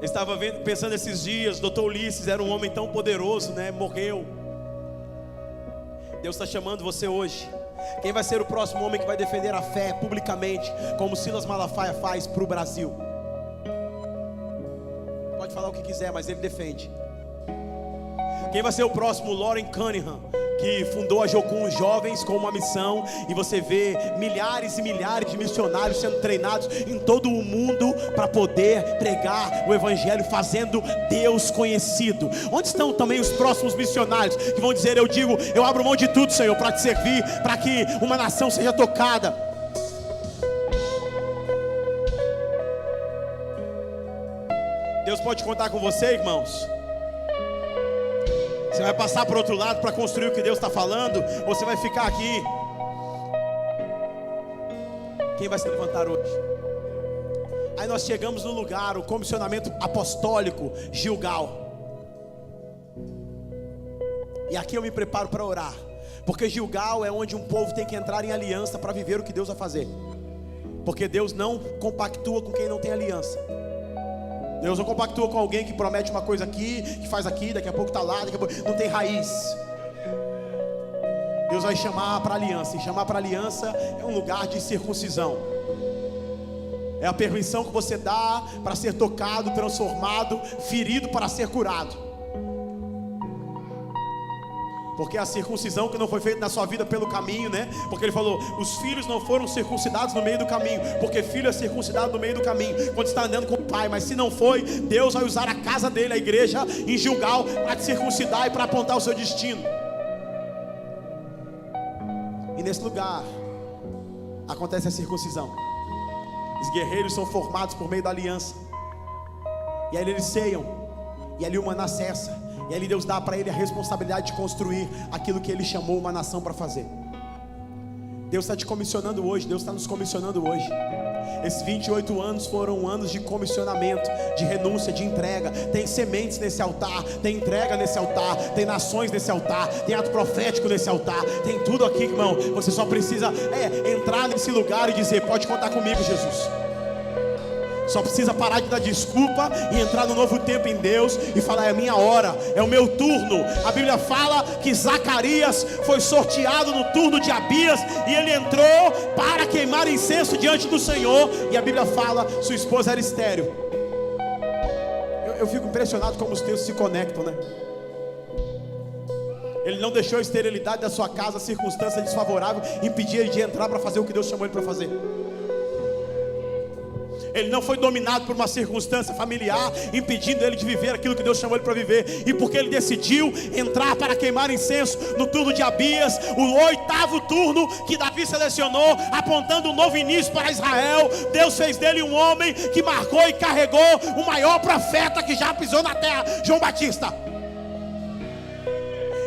Eu estava pensando esses dias, Dr. Ulisses era um homem tão poderoso, né? Morreu. Deus está chamando você hoje. Quem vai ser o próximo homem que vai defender a fé publicamente, como Silas Malafaia faz para o Brasil? Pode falar o que quiser, mas ele defende. Quem vai ser o próximo? Lauren Cunningham, que fundou a Jocum Jovens com uma missão. E você vê milhares e milhares de missionários sendo treinados em todo o mundo para poder pregar o evangelho, fazendo Deus conhecido. Onde estão também os próximos missionários que vão dizer: eu abro mão de tudo, Senhor, para te servir, para que uma nação seja tocada? Deus pode contar com você, irmãos. Você vai passar para o outro lado para construir o que Deus está falando, ou você vai ficar aqui? Quem vai se levantar hoje? Aí nós chegamos no lugar, o comissionamento apostólico Gilgal. E aqui eu me preparo para orar, porque Gilgal é onde um povo tem que entrar em aliança para viver o que Deus vai fazer. Porque Deus não compactua com quem não tem aliança. Deus não compactua com alguém que promete uma coisa aqui, que faz aqui, daqui a pouco está lá, daqui a pouco não tem raiz. Deus vai chamar para aliança, e chamar para aliança é um lugar de circuncisão. É a permissão que você dá para ser tocado, transformado, ferido para ser curado. Porque a circuncisão que não foi feita na sua vida pelo caminho, né? Porque ele falou, os filhos não foram circuncidados no meio do caminho, porque filho é circuncidado no meio do caminho, quando está andando com o pai. Mas se não foi, Deus vai usar a casa dele, a igreja em Gilgal, para te circuncidar e para apontar o seu destino. E nesse lugar acontece a circuncisão. Os guerreiros são formados por meio da aliança. E aí eles ceiam, e ali o maná cessa. E ali Deus dá para ele a responsabilidade de construir aquilo que ele chamou uma nação para fazer. Deus está te comissionando hoje, Deus está nos comissionando hoje. Esses 28 anos foram anos de comissionamento, de renúncia, de entrega. Tem sementes nesse altar, tem entrega nesse altar, tem nações nesse altar, tem ato profético nesse altar, tem tudo aqui, irmão. Você só precisa entrar nesse lugar e dizer: pode contar comigo, Jesus. Só precisa parar de dar desculpa e entrar no novo tempo em Deus e falar: é a minha hora, é o meu turno. A Bíblia fala que Zacarias foi sorteado no turno de Abias, e ele entrou para queimar incenso diante do Senhor. E a Bíblia fala, sua esposa era estéril. Eu fico impressionado como os textos se conectam, né? Ele não deixou a esterilidade da sua casa, a circunstância desfavorável, impedir ele de entrar para fazer o que Deus chamou ele para fazer. Ele não foi dominado por uma circunstância familiar, impedindo ele de viver aquilo que Deus chamou ele para viver. E porque ele decidiu entrar para queimar incenso no turno de Abias, o 8º turno que Davi selecionou, apontando um novo início para Israel, Deus fez dele um homem que marcou e carregou o maior profeta que já pisou na terra, João Batista.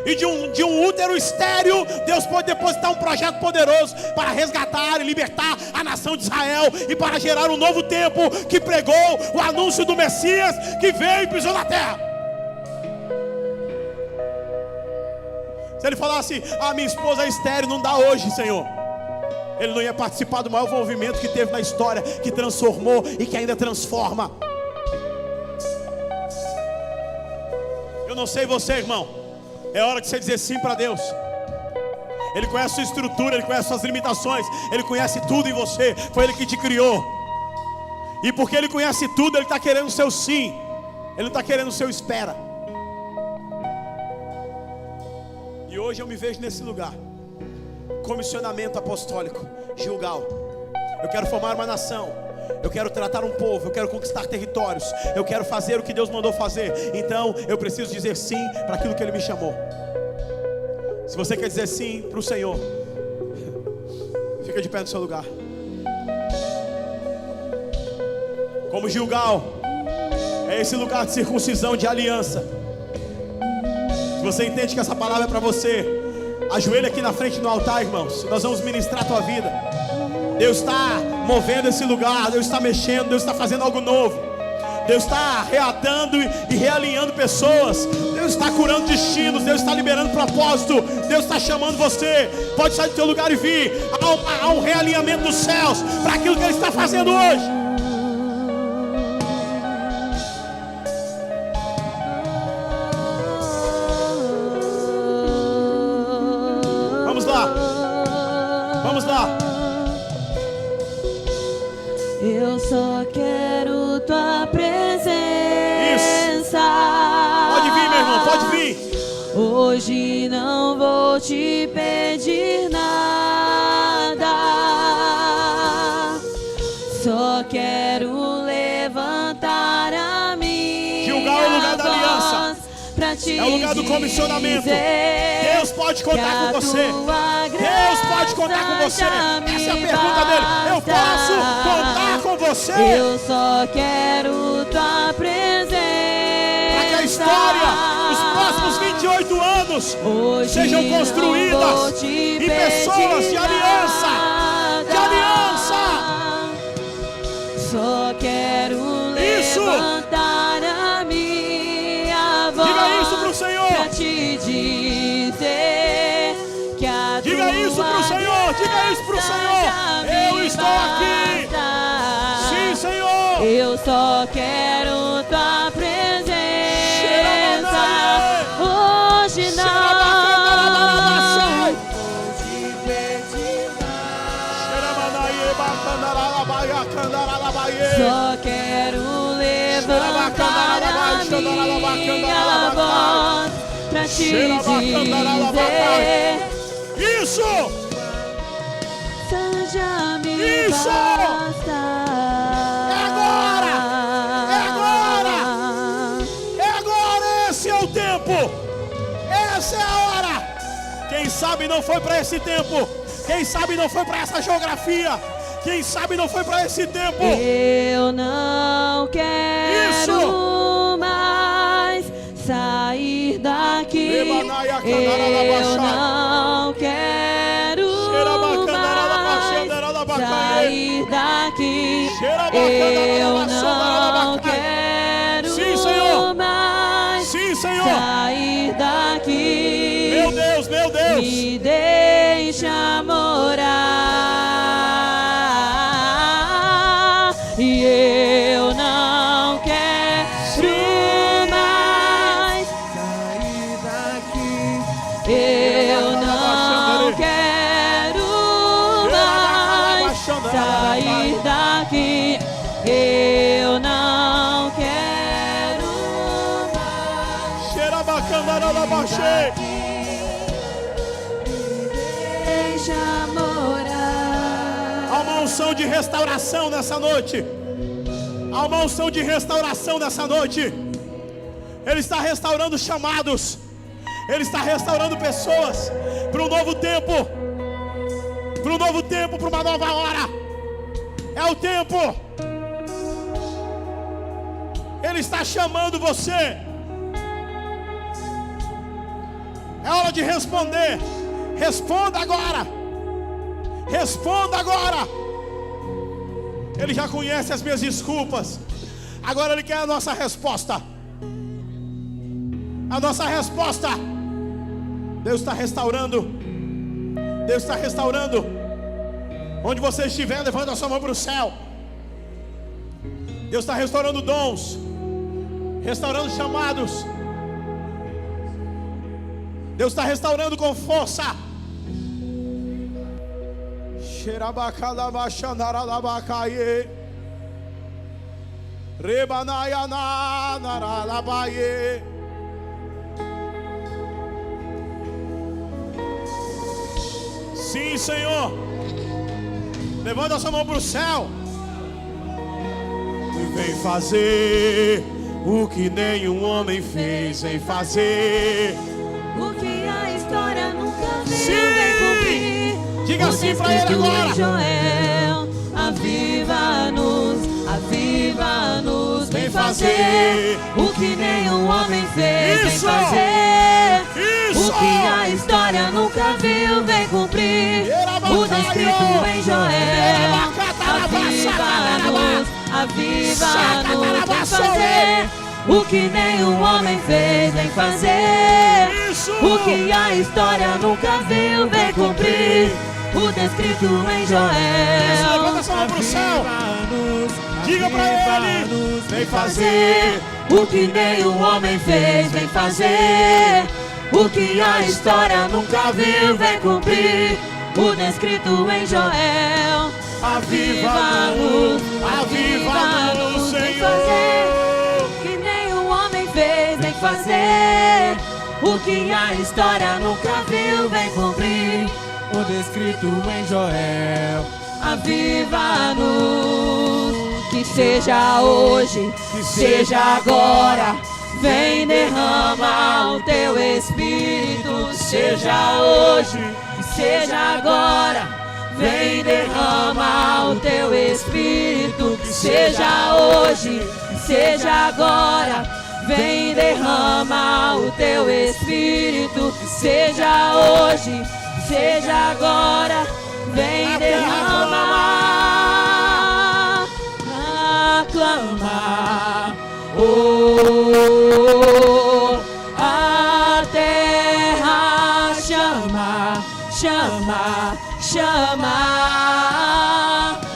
E de um útero estéril, Deus pode depositar um projeto poderoso para resgatar e libertar a nação de Israel, e para gerar um novo tempo que pregou o anúncio do Messias que veio e pisou na terra. Se ele falasse: minha esposa é estéril, não dá hoje, Senhor, ele não ia participar do maior movimento que teve na história, que transformou e que ainda transforma. Eu não sei você, irmão, é hora de você dizer sim para Deus. Ele conhece a sua estrutura, Ele conhece suas limitações, Ele conhece tudo em você. Foi Ele que te criou. E porque Ele conhece tudo, Ele está querendo o seu sim, Ele não está querendo o seu espera. E hoje eu me vejo nesse lugar. Comissionamento apostólico, Gilgal. Eu quero formar uma nação, eu quero tratar um povo, eu quero conquistar territórios, eu quero fazer o que Deus mandou fazer. Então eu preciso dizer sim para aquilo que Ele me chamou. Se você quer dizer sim para o Senhor, fica de pé no seu lugar. Como Gilgal é esse lugar de circuncisão, de aliança. Se você entende que essa palavra é para você, ajoelha aqui na frente do altar, irmãos. Nós vamos ministrar a tua vida. Deus está movendo esse lugar, Deus está mexendo, Deus está fazendo algo novo. Deus está reatando e realinhando pessoas. Deus está curando destinos, Deus está liberando propósito. Deus está chamando você. Pode sair do teu lugar e vir. Há um realinhamento dos céus para aquilo que Ele está fazendo hoje. Vamos lá. Vamos lá. Eu só quero tua presença. Isso. Pode vir, meu irmão, pode vir. Hoje não vou te pedir nada. Só quero levantar a minha Gilgal é o lugar da aliança. pra te É o lugar do comissionamento. dizer Deus pode contar com você. Deus pode contar com você. Essa é a pergunta dele. Eu posso contar com você? Eu só quero tua presença. Para que a história dos próximos 28 anos Hoje sejam construídas não vou te em pessoas de aliança. De aliança. Só quero Isso. levantar a minha voz. Diga isso pro Senhor. Pra te dizer que a Diga isso pro Senhor. Diga isso pro Senhor. Eu estou aqui. Sim, Senhor. Eu só quero tua presença. Hoje não. Só quero levantar a minha voz pra te dizer. Isso! Seja me Isso! basta. É agora! É agora! É agora! Esse é o tempo! Essa é a hora! Quem sabe não foi para esse tempo? Quem sabe não foi para essa geografia? Quem sabe não foi para esse tempo? Eu não quero mais sair daqui. Eu não quero mais sair daqui. Eu não quero Sim, Senhor. mais Sim, Senhor. sair daqui. Meu Deus, meu Deus. Me deixa morar. E eu não quero mais Sair daqui. eu não quero mais sair daqui. Eu não quero mais Xerabacandaralabaxê. deixa morar. Há uma unção de restauração nessa noite. Há uma unção de restauração nessa noite. Ele está restaurando chamados. Ele está restaurando pessoas para um novo tempo. Para um novo tempo, para uma nova hora. É o tempo. Ele está chamando você. É hora de responder. Responda agora. Responda agora. Ele já conhece as minhas desculpas. Agora Ele quer a nossa resposta. A nossa resposta. Deus está restaurando. Deus está restaurando. Onde você estiver, levanta a sua mão para o céu. Deus está restaurando dons, restaurando chamados. Deus está restaurando com força. Xerabacalabachanaralabacaie. Rebanaianaralabaie. Sim, Senhor. Levanta a sua mão para o céu. E vem fazer o que nenhum homem fez. Vem fazer O que a história nunca viu, Sim! vem cumprir. Diga O assim pra ele descrito agora. em Joel, aviva-nos, aviva-nos, vem fazer o que nenhum homem fez, Isso! vem fazer O que a história nunca viu vem cumprir. O descrito em Joel. Aviva-nos, vem fazer o que nenhum homem fez, vem fazer o que a história nunca viu, vem cumprir. O descrito em Joel. Levanta essa mão pro céu. Diga pra ele. Vem fazer o que nenhum homem fez, vem fazer o que a história nunca viu, vem cumprir. O descrito em Joel. Aviva-nos, aviva-nos, vem Senhor. fazer o que nenhum homem fez, vem fazer o que a história nunca viu, vem cumprir. O descrito em Joel. Aviva-nos, que seja hoje, que seja agora. Vem, derrama o teu Espírito. Seja hoje, que seja agora. Vem, derrama o teu Espírito. Que seja hoje, que seja agora. Vem, derrama o teu Espírito. Que seja hoje, que seja agora. Vem, derrama, aclama, oh, a terra chama, chama, chama,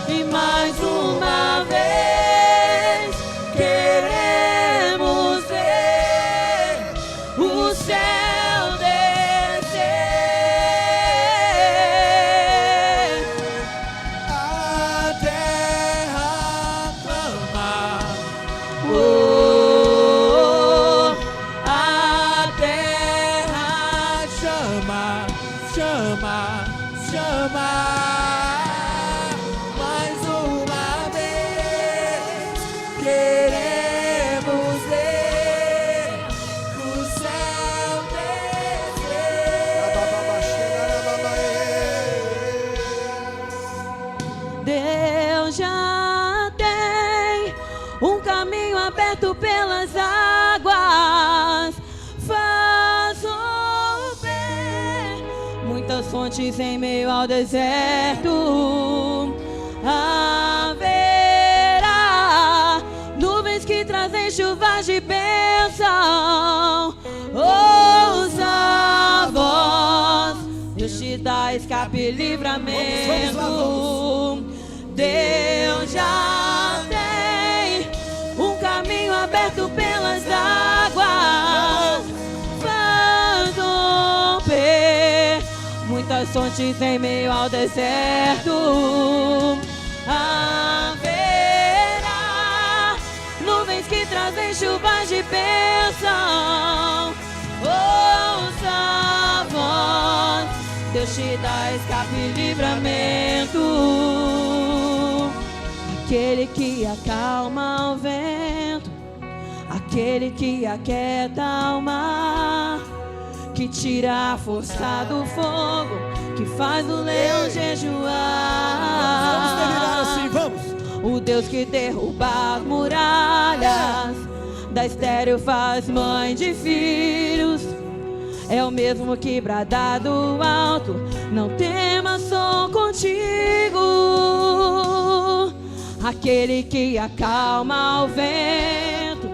e mais uma vez queremos ver o céu descer. A terra clama. Oh, a terra Chama, chama, chama. Mais uma vez queremos ver o céu descer. Deus já tem um caminho aberto pelas águas. Faz chover muitas fontes em meio ao deserto. Haverá nuvens que trazem chuvas de bênção. Ouça a voz, Deus te dá escape e livramento. Deus já tem um caminho aberto pelas águas. Faz romper muitas fontes em meio ao deserto. Haverá nuvens que trazem chuvas de bênção. Ouça a voz, Deus te dá escape e livramento. Aquele que acalma o vento, aquele que aquieta o mar, que tira a força do fogo, que faz o leão jejuar. Vamos terminar assim, vamos. O Deus que derruba as muralhas, da estéril faz mãe de filhos. É o mesmo que brada do alto, não temas, sou contigo. Aquele que acalma o vento,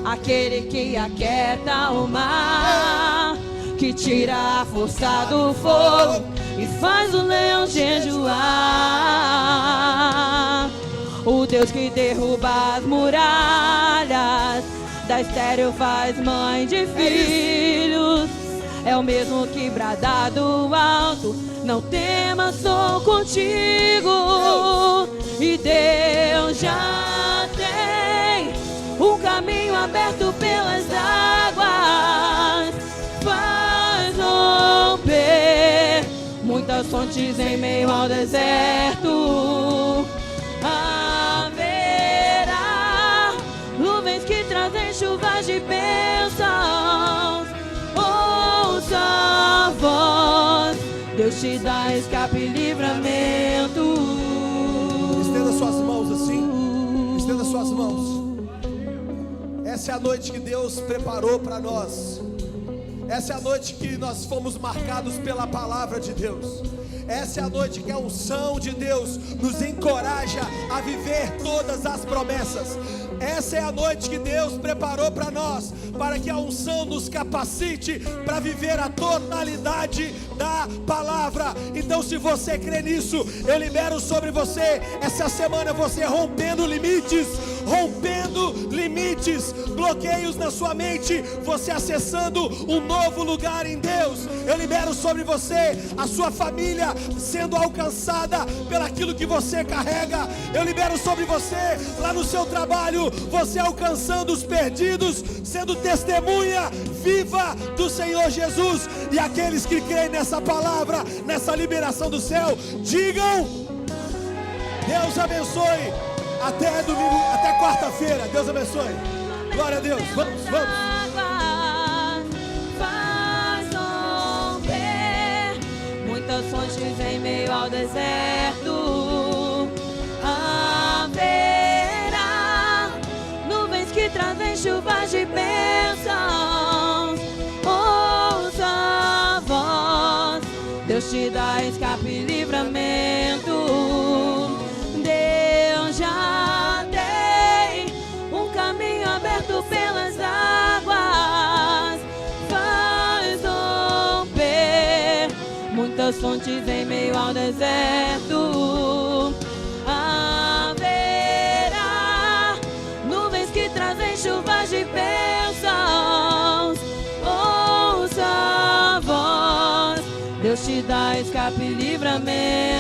aquele que aquieta o mar, que tira a força do fogo e faz o leão jejuar. O Deus que derruba as muralhas, da estéril faz mãe de filhos. É o mesmo que brada do alto, não temas, sou contigo. E Deus já tem um caminho aberto pelas águas. Faz romper muitas fontes em meio ao deserto. Haverá nuvens que trazem chuvas de bênçãos. Ouça a voz, Deus te dá escape e livramento. Estenda suas mãos assim. Estenda suas mãos. Essa é a noite que Deus preparou para nós. Essa é a noite que nós fomos marcados pela palavra de Deus. Essa é a noite que a unção de Deus nos encoraja a viver todas as promessas. Essa é a noite que Deus preparou para nós, para que a unção nos capacite para viver a totalidade da palavra. Então, se você crê nisso, eu libero sobre você essa semana, você rompendo limites, bloqueios na sua mente, você acessando um novo lugar em Deus. Eu libero sobre você a sua família sendo alcançada pelaquilo que você carrega. Eu libero sobre você lá no seu trabalho, você alcançando os perdidos, sendo testemunha viva do Senhor Jesus. E aqueles que creem nessa palavra, nessa liberação do céu, digam: Deus abençoe. Até domingo, até quarta-feira. Deus abençoe. Glória a Deus. Vamos. Faz romper muitas fontes em meio ao deserto. Haverá nuvens que trazem chuvas de bênçãos. Ouça a voz, Deus te dá escape e livramento. Deus já tem um caminho aberto pelas águas. Faz romper muitas fontes em meio ao deserto. Haverá nuvens que trazem chuvas de bênçãos. Ouça a voz, Deus te dá escape e livramento.